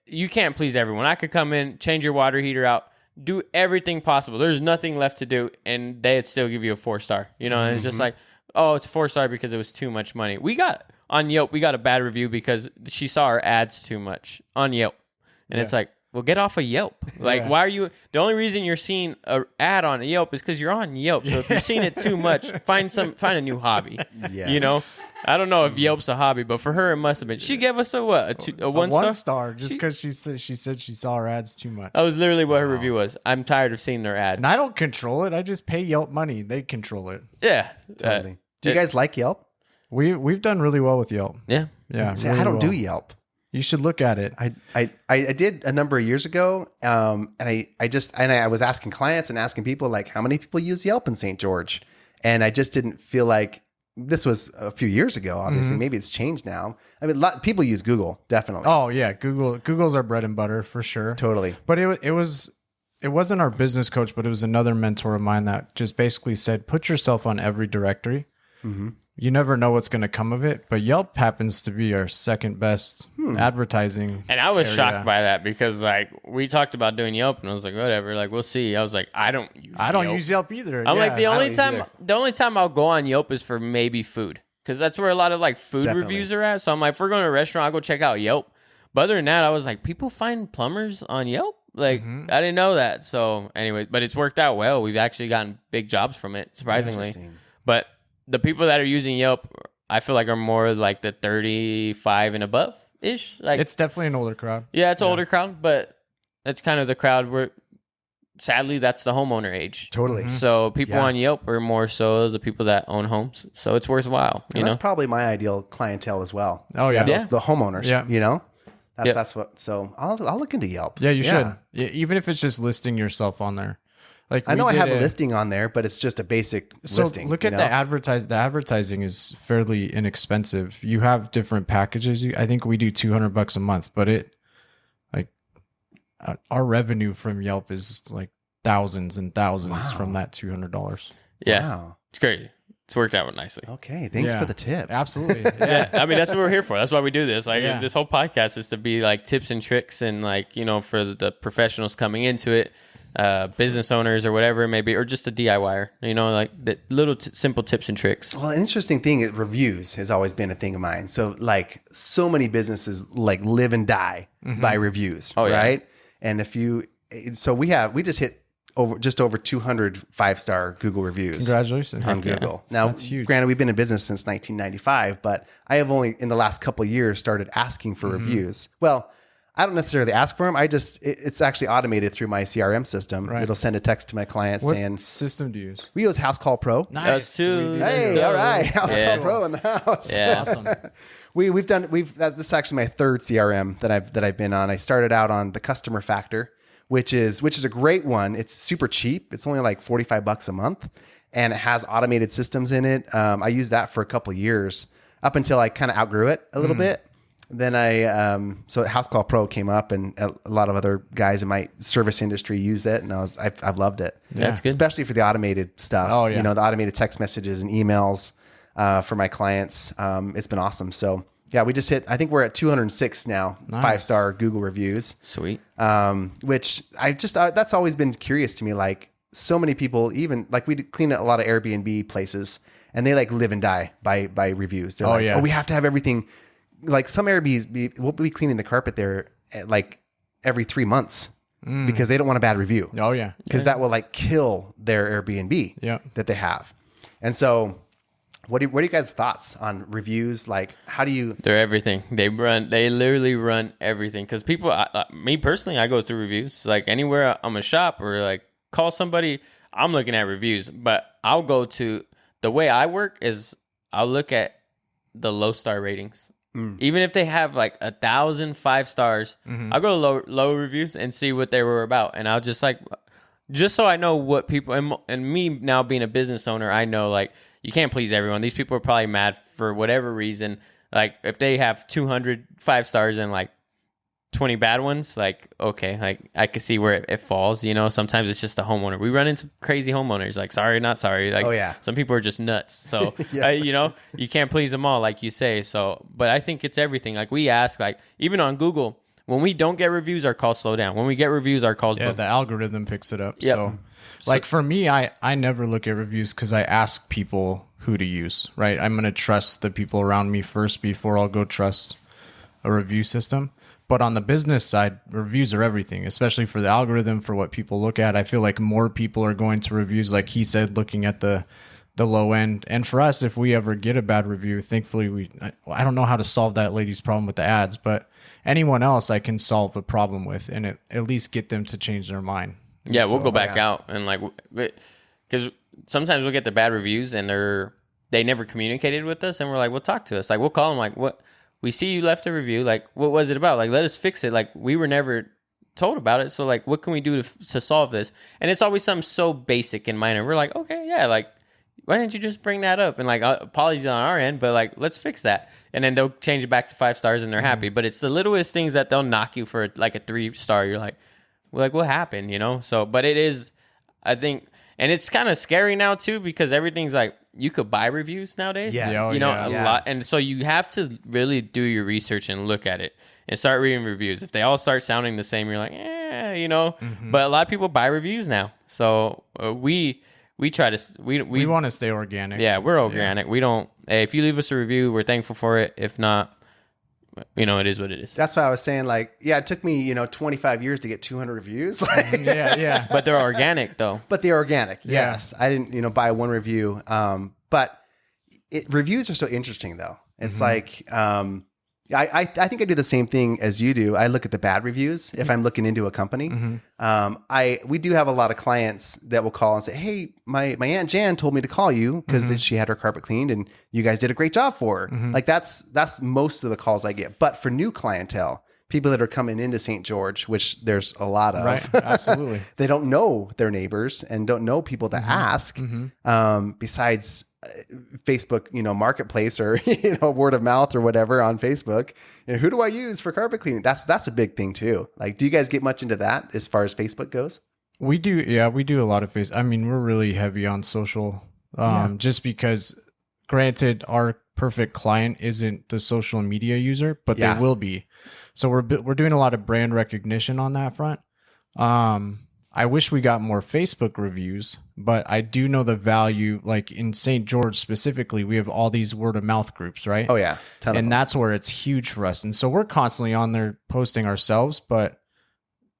you can't please everyone. I could come in, change your water heater out, do everything possible. There's nothing left to do, and they'd still give you a 4-star. You know, and it's just like, oh, it's a 4-star because it was too much money. On Yelp, we got a bad review because she saw our ads too much on Yelp. And it's like, well, get off of Yelp. Like, why are you... The only reason you're seeing an ad on Yelp is because you're on Yelp. So if you're seeing it too much, find a new hobby. Yes. You know? I don't know if Yelp's a hobby, but for her, it must have been. She gave us a 1 star? 1 star, just because she said she saw our ads too much. That was literally what her review was. I'm tired of seeing their ads. And I don't control it. I just pay Yelp money. They control it. Yeah. Totally. Do you guys like Yelp? We've done really well with Yelp. Yeah. Yeah. See, really I don't do Yelp. You should look at it. I did a number of years ago, and I was asking clients and asking people like, how many people use Yelp in St. George? And I just didn't feel like this was a few years ago. Obviously, maybe it's changed now. I mean, a lot of people use Google, definitely. Oh yeah, Google's our bread and butter for sure. Totally. But it wasn't our business coach, but it was another mentor of mine that just basically said, put yourself on every directory. Mm-hmm. You never know what's going to come of it, but Yelp happens to be our second best advertising. And I was shocked by that because like we talked about doing Yelp and I was like, whatever, like we'll see. I was like, I don't use Yelp either. I'm like the only time I'll go on Yelp is for maybe food because that's where a lot of like food reviews are at. So I'm like, if we're going to a restaurant, I'll go check out Yelp. But other than that, I was like, people find plumbers on Yelp? Like I didn't know that. So anyway, but it's worked out well. We've actually gotten big jobs from it, surprisingly. But the people that are using Yelp, I feel like are more like the 35 and above ish. Like it's definitely an older crowd. Yeah, it's an older crowd, but it's kind of the crowd where, sadly, that's the homeowner age. Totally. Mm-hmm. So people on Yelp are more so the people that own homes. So it's worthwhile. That's probably my ideal clientele as well. Oh yeah, the homeowners. Yeah, you know. That's what. So I'll look into Yelp. Yeah, you should. Yeah, even if it's just listing yourself on there. Like I know I have a listing on there, but it's just a basic listing. Look at the advertising is fairly inexpensive. You have different packages. I think we do $200 a month, but our revenue from Yelp is like thousands and thousands from that $200. Yeah, wow. It's crazy. It's worked out nicely. Okay, thanks for the tip. Absolutely. Yeah, I mean that's what we're here for. That's why we do this. Like this whole podcast is to be like tips and tricks, and like for the professionals coming into it. Business owners or whatever it may be, or just a DIYer, like the little simple tips and tricks. Well, an interesting thing is reviews has always been a thing of mine. So like so many businesses like live and die by reviews, right? And we just hit over 200 5-star Google reviews. Congratulations on Google. Now, that's huge. Granted, we've been in business since 1995, but I have only in the last couple of years started asking for reviews. Well, I don't necessarily ask for them. It's actually automated through my CRM system. Right. It'll send a text to my clients saying... What system do you use? We use House Call Pro. Nice. Hey, all right. House Call Pro in the house. Yeah. Awesome. This is actually my third CRM that I've been on. I started out on the Customer Factor, which is a great one. It's super cheap. It's only like $45 a month, and it has automated systems in it. I used that for a couple of years up until I kind of outgrew it a little bit. Then so House Call Pro came up, and a lot of other guys in my service industry use it, and I've loved it. Yeah, that's good, especially for the automated stuff. Oh yeah, the automated text messages and emails for my clients. It's been awesome. So yeah, we just hit. I think we're at 206 now. Nice. 5-star Google reviews. Sweet. Which that's always been curious to me. Like so many people, even like we clean a lot of Airbnb places, and they like live and die by reviews. They're we have to have everything. Like some Airbnbs, we'll be cleaning the carpet there like every 3 months because they don't want a bad review. Oh yeah, because that will like kill their Airbnb that they have. And so, what are you guys' thoughts on reviews? Like, how do you? They're everything. They literally run everything. Because people, me personally, I go through reviews. Like anywhere I'm a shop or like call somebody, I'm looking at reviews. But I'll go to the way I work is I'll look at the low star ratings. Even if they have like 1,000 5 stars, I'll go to low reviews and see what they were about. And I'll just so I know what people, and me now being a business owner, I know like you can't please everyone. These people are probably mad for whatever reason. Like if they have 200 5 stars and like 20 bad ones, like, okay, like I could see where it falls, you know. Sometimes it's just a homeowner. We run into crazy homeowners, like, sorry, not sorry. Like, some people are just nuts. So, you know, you can't please them all, like you say. So, but I think it's everything. Like, we ask, like, even on Google, when we don't get reviews, our calls slow down. When we get reviews, our calls boom. The algorithm picks it up. Yep. So, like, for me, I never look at reviews because I ask people who to use, right? I'm going to trust the people around me first before I'll go trust a review system. But on the business side, reviews are everything, especially for the algorithm, for what people look at. I feel like more people are going to reviews, like he said, looking at the low end. And for us, if we ever get a bad review, thankfully, I don't know how to solve that lady's problem with the ads, but anyone else I can solve a problem with and at least get them to change their mind. Yeah, we'll go back out and like, because sometimes we'll get the bad reviews and they never communicated with us, and we're like, well, talk to us. Like, we'll call them, like, what? We see you left a review. Like, what was it about? Like, let us fix it. Like, we were never told about it. So, like, what can we do to solve this? And it's always something so basic and minor. We're like, okay, yeah, like, why didn't you just bring that up? And like, apologies on our end, but like, let's fix that. And then they'll change it back to 5 stars and they're happy. But it's the littlest things that they'll knock you for like a 3-star. You're like, well, like, what happened? You know? So, but it is, I think, and it's kind of scary now too, because everything's like, you could buy reviews nowadays. Yes. You know, a lot. And so you have to really do your research and look at it and start reading reviews. If they all start sounding the same, you're like, you know, but a lot of people buy reviews now. So we try to, we want to stay organic. Yeah, we're organic. We don't, hey, if you leave us a review, we're thankful for it. If not, you know, it is what it is. That's why I was saying, like, yeah, it took me, 25 years to get 200 reviews. Like, yeah. But they're organic, though. But they're organic, yes. I didn't, buy one review. But reviews are so interesting, though. It's like, I think I do the same thing as you do. I look at the bad reviews if I'm looking into a company. We do have a lot of clients that will call and say, hey, my Aunt Jan told me to call you because she had her carpet cleaned and you guys did a great job for her. Like that's most of the calls I get. But for new clientele, people that are coming into St. George, which there's a lot of, right? Absolutely. They don't know their neighbors and don't know people to ask besides Facebook, marketplace or, word of mouth or whatever on Facebook. Who do I use for carpet cleaning? That's a big thing too. Like, do you guys get much into that as far as Facebook goes? We do. Yeah, we do a lot of Facebook. I mean, we're really heavy on social, just because granted our perfect client isn't the social media user, but they will be. So we're doing a lot of brand recognition on that front. I wish we got more Facebook reviews, but I do know the value, like in St. George specifically, we have all these word of mouth groups, right? Oh yeah. And that's where it's huge for us. And so we're constantly on there posting ourselves, but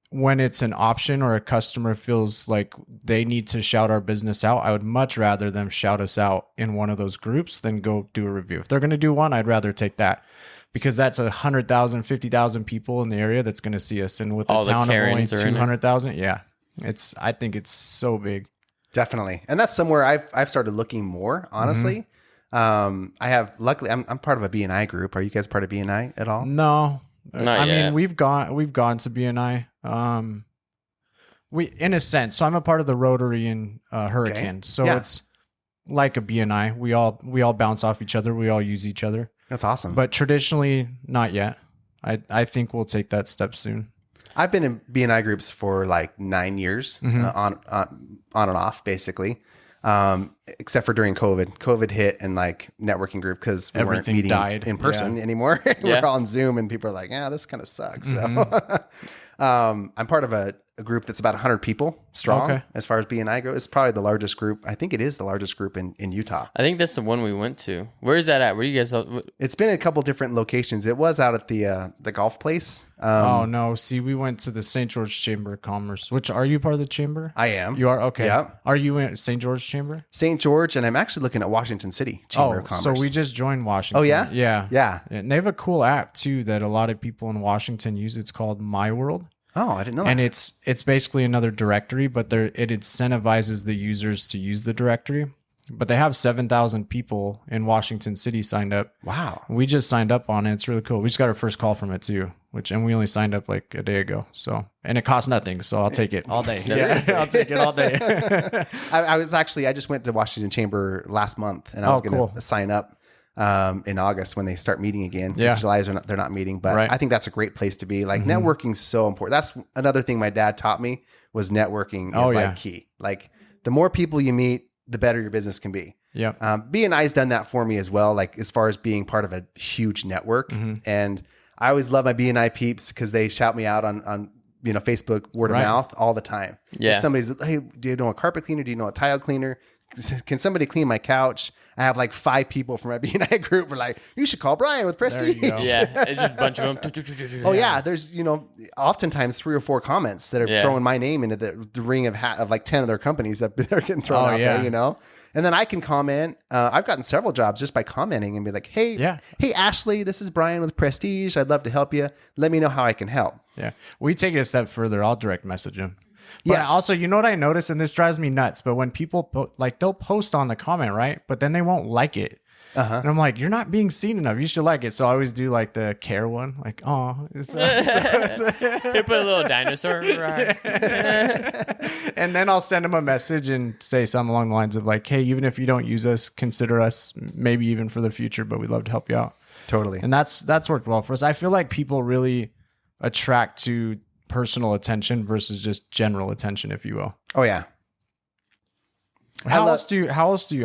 when it's an option or a customer feels like they need to shout our business out, I would much rather them shout us out in one of those groups than go do a review. If they're going to do one, I'd rather take that. Because that's 100,000, 50,000 people in the area that's going to see us. And with a town of only 200,000, I think it's so big. Definitely. And that's somewhere I've started looking more, honestly. Luckily, I'm part of a BNI group. Are you guys part of BNI at all? No. Not yet. I mean, we've gone to BNI. We, in a sense, so I'm a part of the Rotary and Hurricane. So it's like a BNI. We all bounce off each other. We all use each other. That's awesome. But traditionally, not yet. I think we'll take that step soon. I've been in BNI groups for like 9 years, on and off, basically. Except for during COVID. COVID hit and like networking group because we weren't meeting in person anymore. We're all on Zoom and people are like, this kind of sucks. So I'm part of a group that's about 100 people strong as far as BNI goes. It's probably the largest group. I think it is the largest group in Utah. I think that's the one we went to. Where is that at? Where do you guys? It's been in a couple different locations. It was out at the golf place. Oh no! See, we went to the St. George Chamber of Commerce. Which, are you part of the chamber? I am. You are? Okay. Yeah. Are you in St. George Chamber? St. George, and I'm actually looking at Washington City Chamber of Commerce. So we just joined Washington. Oh yeah? Yeah. And they have a cool app too that a lot of people in Washington use. It's called My World. Oh, I didn't know. And it's basically another directory, but it incentivizes the users to use the directory. But they have 7,000 people in Washington City signed up. Wow. We just signed up on it. It's really cool. We just got our first call from it too, and we only signed up like a day ago. So, and it costs nothing. So I'll take it all day. I'll take it all day. I just went to Washington Chamber last month and I was going to sign up. in August when they start meeting again. Yeah. July they're not meeting, but I think that's a great place to be. Like networking's so important. That's another thing my dad taught me was networking is like key. Like the more people you meet, the better your business can be. Yeah. B&I's done that for me as well. Like as far as being part of a huge network. And I always love my B&I peeps because they shout me out on Facebook word of mouth all the time. Yeah. If somebody's, hey, do you know a carpet cleaner? Do you know a tile cleaner? Can somebody clean my couch? I have like 5 people from my B&I group were like, you should call Brian with Prestige. Yeah, it's just a bunch of them. Oh yeah, there's oftentimes 3 or 4 comments that are throwing my name into the ring of like 10 of their companies that are getting thrown out there, And then I can comment. I've gotten several jobs just by commenting and be like, hey, Ashley, this is Brian with Prestige. I'd love to help you. Let me know how I can help. Yeah, we take it a step further. I'll direct message him. But also, you know what I noticed, and this drives me nuts, but when people they'll post on the comment, right? But then they won't like it. And I'm like, you're not being seen enough. You should like it. So I always do like the care one. Like, oh. You put a little dinosaur. Right? And then I'll send them a message and say something along the lines of like, hey, even if you don't use us, consider us maybe even for the future, but we'd love to help you out. Totally. And that's worked well for us. I feel like people really attract to personal attention versus just general attention, if you will. Oh yeah. How else do you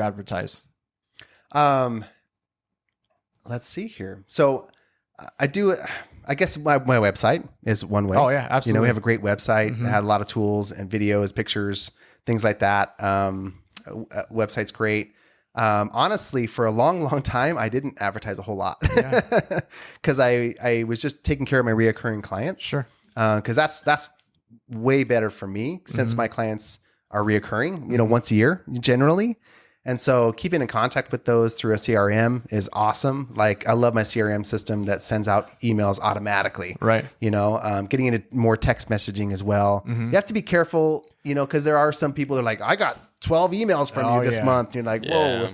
advertise? Let's see here. So I do, I guess my website is one way. Oh yeah, absolutely. We have a great website. It had a lot of tools and videos, pictures, things like that. Website's great. Honestly, for a long time, I didn't advertise a whole lot because I was just taking care of my reoccurring clients. Sure. Cause that's way better for me since my clients are reoccurring, once a year generally. And so keeping in contact with those through a CRM is awesome. Like I love my CRM system that sends out emails automatically. Right. Getting into more text messaging as well. You have to be careful, cause there are some people that are like, I got 12 emails from you this month. You're like, whoa,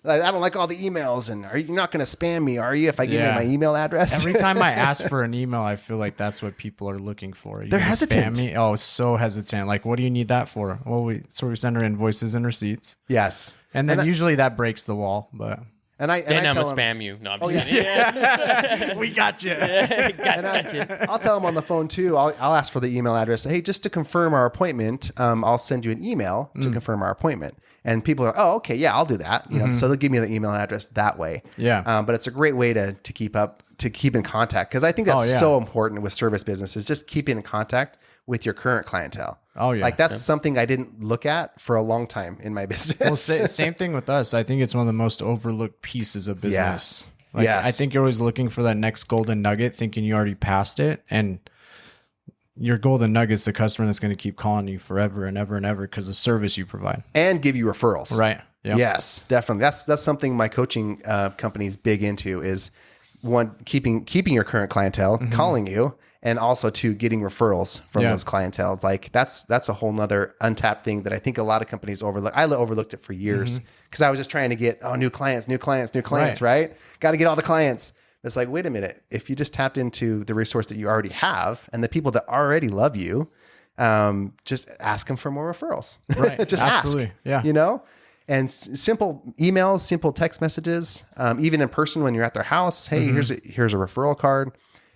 I don't like all the emails. And are you not going to spam me? Are you, if I give you my email address? Every time I ask for an email, I feel like that's what people are looking for. They're hesitant. Spam me? Oh, so hesitant. Like, what do you need that for? Well, we send her invoices and receipts. Yes. And then usually that breaks the wall, but. And I'm going to spam you. No, I'm just kidding. We got you. Got you. I'll tell them on the phone too. I'll ask for the email address. Hey, just to confirm our appointment, I'll send you an email to confirm our appointment. And people are, oh, okay, yeah, I'll do that. So they'll give me the email address that way. Yeah. But it's a great way to keep in contact. Cause I think that's so important with service businesses, just keeping in contact with your current clientele. Oh yeah. Like that's something I didn't look at for a long time in my business. Well, same thing with us. I think it's one of the most overlooked pieces of business. Yes. I think you're always looking for that next golden nugget, thinking you already passed it. And your golden nugget's the customer that's going to keep calling you forever and ever and ever because of the service you provide. And give you referrals. Right. Yep. Yes, definitely. That's something my coaching company's big into is one, keeping your current clientele calling you, and also to getting referrals from those clientele. Like that's a whole nother untapped thing that I think a lot of companies overlook. I overlooked it for years because I was just trying to get new clients, right? Got to get all the clients. It's like, wait a minute. If you just tapped into the resource that you already have and the people that already love you, just ask them for more referrals. Right. Just absolutely. ask. Yeah. And simple emails, simple text messages, even in person when you're at their house. Hey, here's a referral card.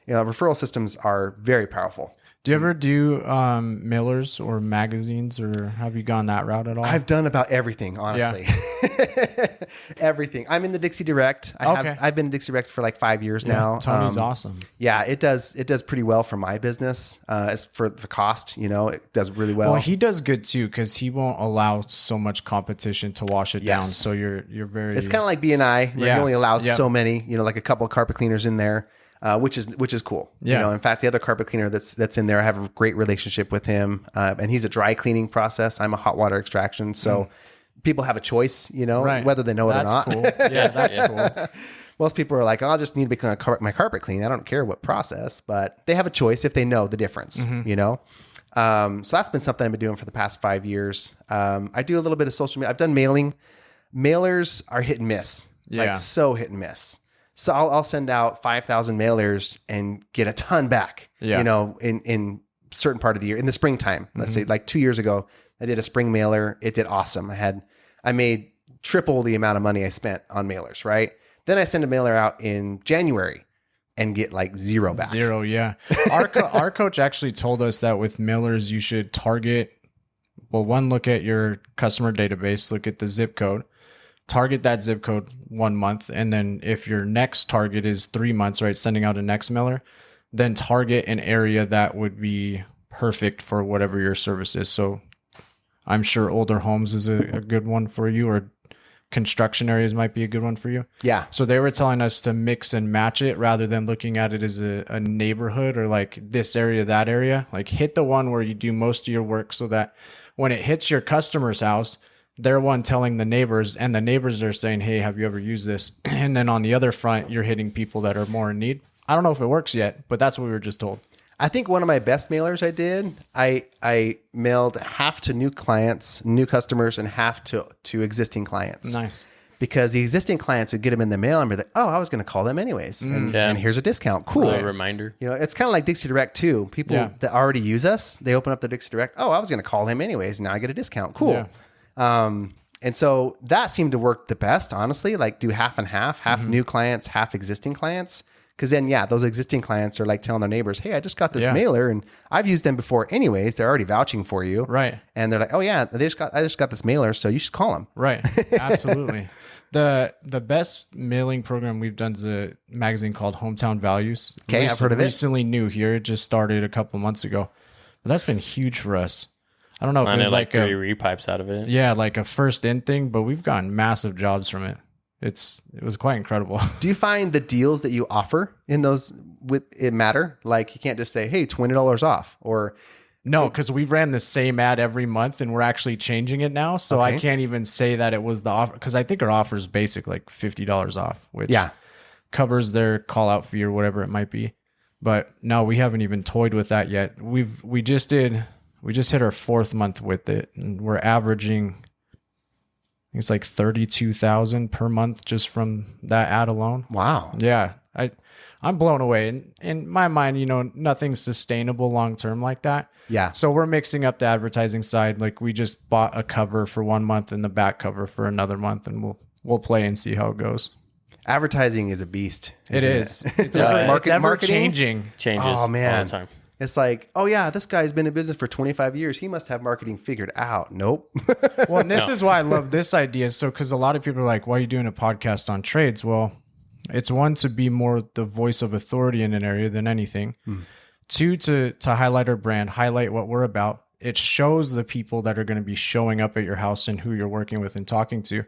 Referral systems are very powerful. Do you ever do mailers or magazines, or have you gone that route at all? I've done about everything, honestly. Yeah. Everything. I'm in the Dixie Direct. I've been in Dixie Direct for like 5 years now. Tony's awesome. Yeah, it does pretty well for my business. As for the cost, it does really well. Well, he does good too because he won't allow so much competition to wash it down. So you're very. It's kind of like B&I. Where you only allow so many. Like a couple of carpet cleaners in there. Which is cool. Yeah. In fact, the other carpet cleaner that's in there, I have a great relationship with him. And he's a dry cleaning process. I'm a hot water extraction. So people have a choice, whether they know it or not. That's cool. Yeah, that's cool. Most people are like, oh, I'll just need to become my carpet clean. I don't care what process, but they have a choice if they know the difference, So that's been something I've been doing for the past 5 years. I do a little bit of social media. I've done mailing. Mailers are hit and miss. Like so hit and miss. So I'll send out 5,000 mailers and get a ton back, in certain part of the year, in the springtime. Let's say like 2 years ago, I did a spring mailer. It did awesome. I made triple the amount of money I spent on mailers, right? Then I send a mailer out in January and get like zero back. Zero, yeah. Our coach actually told us that with mailers, you should target, well, one, look at your customer database, look at the zip code, target that zip code 1 month. And then if your next target is 3 months, right, sending out a next mailer, then target an area that would be perfect for whatever your service is. So I'm sure older homes is a good one for you, or construction areas might be a good one for you. Yeah. So they were telling us to mix and match it rather than looking at it as a neighborhood or like this area, that area. Like hit the one where you do most of your work so that when it hits your customer's house, they're one telling the neighbors, and the neighbors are saying, hey, have you ever used this? And then on the other front, you're hitting people that are more in need. I don't know if it works yet, but that's what we were just told. I think one of my best mailers I did, I mailed half to new clients, new customers, and half to existing clients. Nice. Because the existing clients would get them in the mail and be like, oh, I was going to call them anyways. And here's a discount. Cool. A reminder. You know, it's kind of like Dixie Direct too. People that already use us, they open up the Dixie Direct. Oh, I was going to call him anyways. Now I get a discount. Cool. Yeah. And so that seemed to work the best, honestly, like do half and half new clients, half existing clients. Because then, those existing clients are like telling their neighbors, hey, I just got this mailer and I've used them before anyways. They're already vouching for you. Right. And they're like, oh yeah, I just got this mailer, so you should call them. Right. Absolutely. The best mailing program we've done is a magazine called Hometown Values. Okay, I've heard of it. Recently new here. It just started a couple months ago. But that's been huge for us. I don't know if it was like 3 repipes out of it. Yeah, like a first in thing, but we've gotten massive jobs from it. It was quite incredible. Do you find the deals that you offer in those it matter? Like you can't just say, hey, $20 off, or no, because we ran the same ad every month and we're actually changing it now. So I can't even say that it was the offer, because I think our offer is basic, like $50 off, which covers their call out fee or whatever it might be. But no, we haven't even toyed with that yet. We just hit our 4th month with it, and we're averaging, it's like 32,000 per month just from that ad alone. Wow. Yeah. I'm blown away. In my mind, nothing's sustainable long-term like that. Yeah. So we're mixing up the advertising side. Like we just bought a cover for 1 month and the back cover for another month, and we'll play and see how it goes. Advertising is a beast. It is. It's ever changing. Changes all the time. It's like, oh yeah, this guy's been in business for 25 years. He must have marketing figured out. Nope. Well, and this is why I love this idea. So, because a lot of people are like, why are you doing a podcast on trades? Well, it's one, to be more the voice of authority in an area than anything. 2, to highlight our brand, highlight what we're about. It shows the people that are going to be showing up at your house and who you're working with and talking to.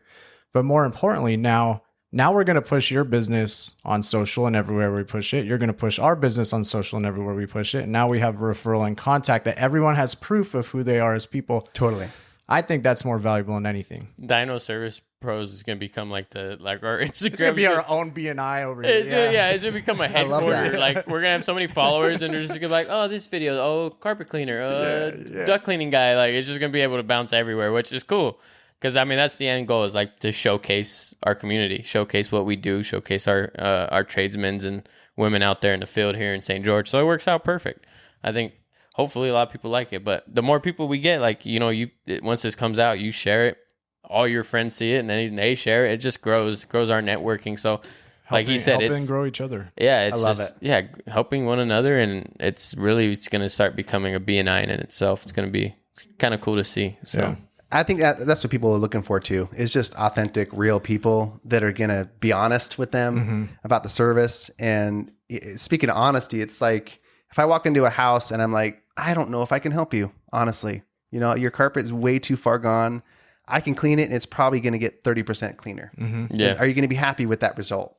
But more importantly, now we're going to push your business on social and everywhere we push it. You're going to push our business on social and everywhere we push it. And now we have referral and contact that everyone has proof of who they are as people. Totally. I think that's more valuable than anything. Dino Service Pros is going to become like our Instagram. It's going to be our own BNI over here. It's going to become a headquarter. Like we're going to have so many followers, and they're just going to be like, oh, this video, oh, carpet cleaner, duct cleaning guy. Like it's just going to be able to bounce everywhere, which is cool. Because, I mean, that's the end goal, is like to showcase our community, showcase what we do, showcase our tradesmen and women out there in the field here in St. George. So it works out perfect. I think hopefully a lot of people like it. But the more people we get, like, once this comes out, you share it, all your friends see it, and then they share it. It just grows our networking. So like he said, helping grow each other. Yeah, I love it. Yeah, helping one another. And it's going to start becoming a BNI in itself. It's going to be kind of cool to see. So. Yeah. I think that's what people are looking for too, is just authentic, real people that are going to be honest with them about the service. And speaking of honesty, it's like if I walk into a house and I'm like, I don't know if I can help you, honestly. Your carpet is way too far gone. I can clean it and it's probably going to get 30% cleaner. Yeah. Are you going to be happy with that result?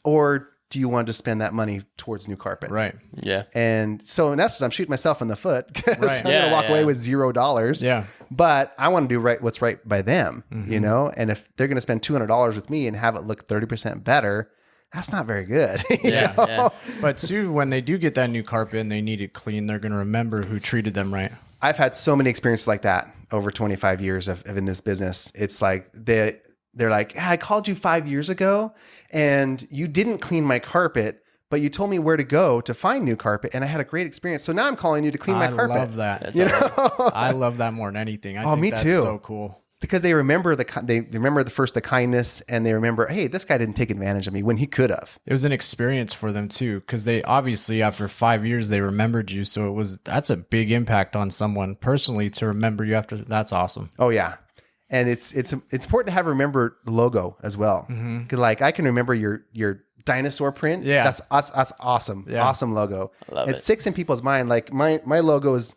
Or do you want to spend that money towards new carpet? Right. Yeah. And so that's what I'm shooting myself in the foot, because Right. I'm going to walk away with $0. Yeah. But I want to do what's right by them, and if they're going to spend $200 with me and have it look 30% better, that's not very good. Yeah. But too, when they do get that new carpet and they need it clean, they're going to remember who treated them right. I've had so many experiences like that over 25 years of in this business. It's like they're like, I called you 5 years ago and you didn't clean my carpet, but you told me where to go to find new carpet, and I had a great experience. So now I'm calling you to clean my carpet. I love that. That's I love that more than anything. I think me that's too. so cool. because they remember the kindness, and they remember, hey, this guy didn't take advantage of me when he could have. It was an experience for them too, because they obviously after 5 years they remembered you. So that's a big impact on someone personally to remember you after. That's awesome. Oh yeah, and it's important to have remember the logo as well. Because like I can remember your dinosaur print. Yeah, that's awesome. Yeah. Awesome logo. I love it sticks in people's mind. Like my logo is.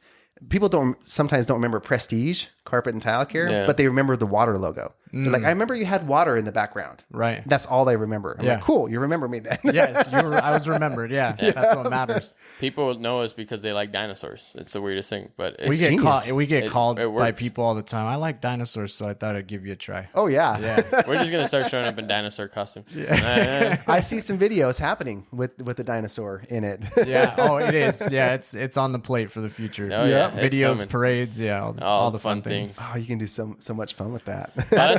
People sometimes don't remember Prestige carpet and tile care, but they remember the water logo. They're like, I remember you had water in the background. Right. That's all they remember. I'm like, cool. You remember me then. Yes, I was remembered. Yeah, that's what matters. People know us because they like dinosaurs. It's the weirdest thing, but it's we get called it by people all the time. I like dinosaurs, so I thought I'd give you a try. Oh yeah. Yeah. We're just gonna start showing up in dinosaur costumes. Yeah. I see some videos happening with the dinosaur in it. Yeah. Oh, it is. Yeah. It's on the plate for the future. Oh, yeah. Videos, parades. Yeah. All the fun things. Oh, you can do so much fun with that.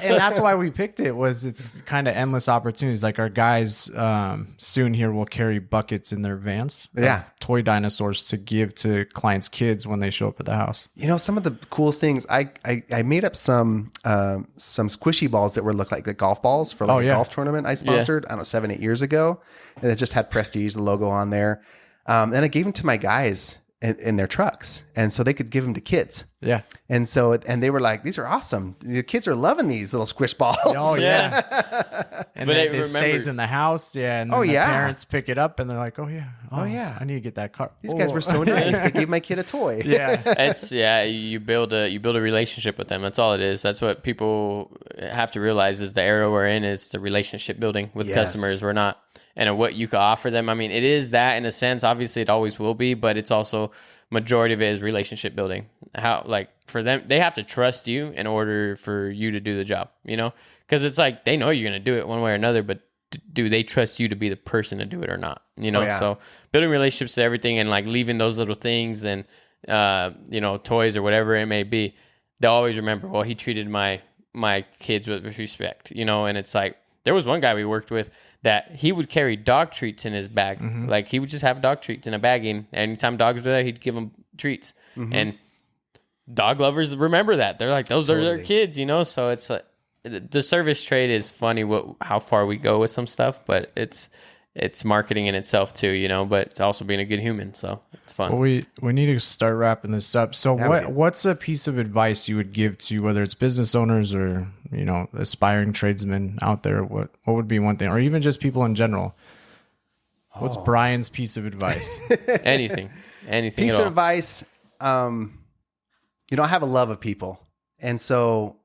That's why we picked it. It's kind of endless opportunities. Like our guys soon here will carry buckets in their vans. Yeah. Toy dinosaurs to give to clients' kids when they show up at the house. You know, some of the coolest things, I made up some squishy balls that look like the golf balls for a golf tournament I sponsored, I don't know, 7-8 years ago. And it just had Prestige, the logo on there. And I gave them to my guys in their trucks. And so they could give them to kids. Yeah. And they were like, these are awesome. The kids are loving these little squish balls. Oh, yeah. And then it stays in the house. Yeah. And then the parents pick it up and they're like, oh, yeah. Oh, yeah. I need to get that car. These guys were so nice. They gave my kid a toy. Yeah. You build a relationship with them. That's all it is. That's what people have to realize is the era we're in is the relationship building with customers. We're not. And what you can offer them. I mean, it is that in a sense. Obviously, it always will be, but it's also majority of it is relationship building. How, like, for them, they have to trust you in order for you to do the job, you know? Because it's like they know you're going to do it one way or another, but do they trust you to be the person to do it or not? You know? So building relationships to everything and like leaving those little things and, you know, toys or whatever it may be, they'll always remember, well, he treated my kids with respect, you know? And it's like, there was one guy we worked with that he would carry dog treats in his bag. Like he would just have dog treats in a bag, and anytime dogs were there, he'd give them treats. And dog lovers remember that. They're like, those are their kids, you know? So it's like the service trade is funny how far we go with some stuff, but it's marketing in itself too, you know, but it's also being a good human. So it's fun. Well, we need to start wrapping this up. So what's a piece of advice you would give to whether it's business owners or, you know, aspiring tradesmen out there? What would be one thing, or even just people in general? What's Brian's piece of advice? Anything piece of advice. You know, I have a love of people. And so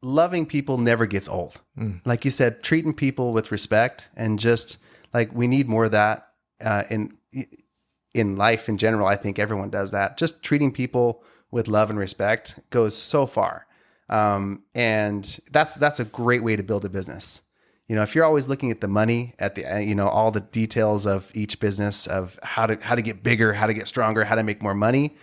loving people never gets old. Like you said, treating people with respect, and just like, we need more of that in life in general. I think everyone does that. Just treating people with love and respect goes so far. And that's a great way to build a business. You know, if you're always looking at the money, at the, you know, all the details of each business, of how to get bigger, how to get stronger, how to make more money,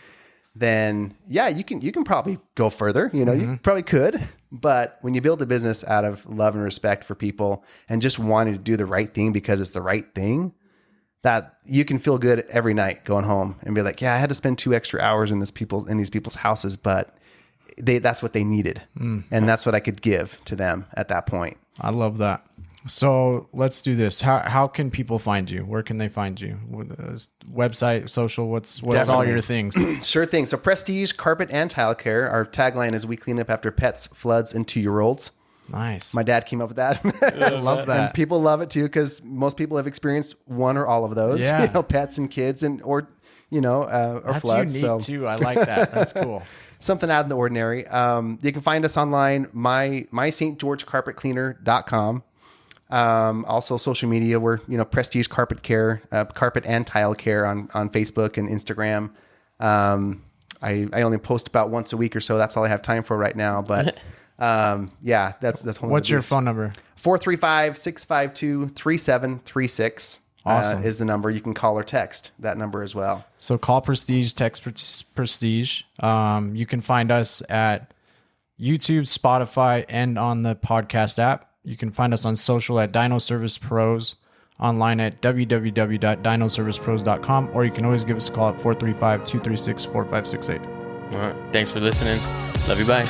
then yeah, you can probably go further. You know, you probably could, but when you build a business out of love and respect for people and just wanting to do the right thing because it's the right thing, that you can feel good every night going home and be like, yeah, I had to spend 2 extra hours in these people's houses, but that's what they needed. And that's what I could give to them at that point. I love that. So let's do this. How can people find you? Where can they find you? Website, social, what's all your things? Sure thing. So Prestige Carpet and Tile Care. Our tagline is, we clean up after pets, floods, and 2-year-olds. Nice. My dad came up with that. I love that. And people love it too, because most people have experienced one or all of those. Yeah. You know, pets and kids, or That's floods. Unique too. I like that. That's cool. Something out of the ordinary. You can find us online, mystgeorgecarpetcleaner.com. Also social media, we're, Prestige Carpet Care, Carpet and Tile Care on Facebook and Instagram. I only post about once a week or so. That's all I have time for right now. But yeah, that's one. What's your phone number? 435-652-3736. Awesome. Is the number. You can call or text that number as well. So call Prestige, text Prestige. You can find us at YouTube, Spotify, and on the podcast app. You can find us on social at Dino Service Pros, online at www.dinoservicepros.com, or you can always give us a call at 435-236-4568. All right. Thanks for listening. Love you. Bye.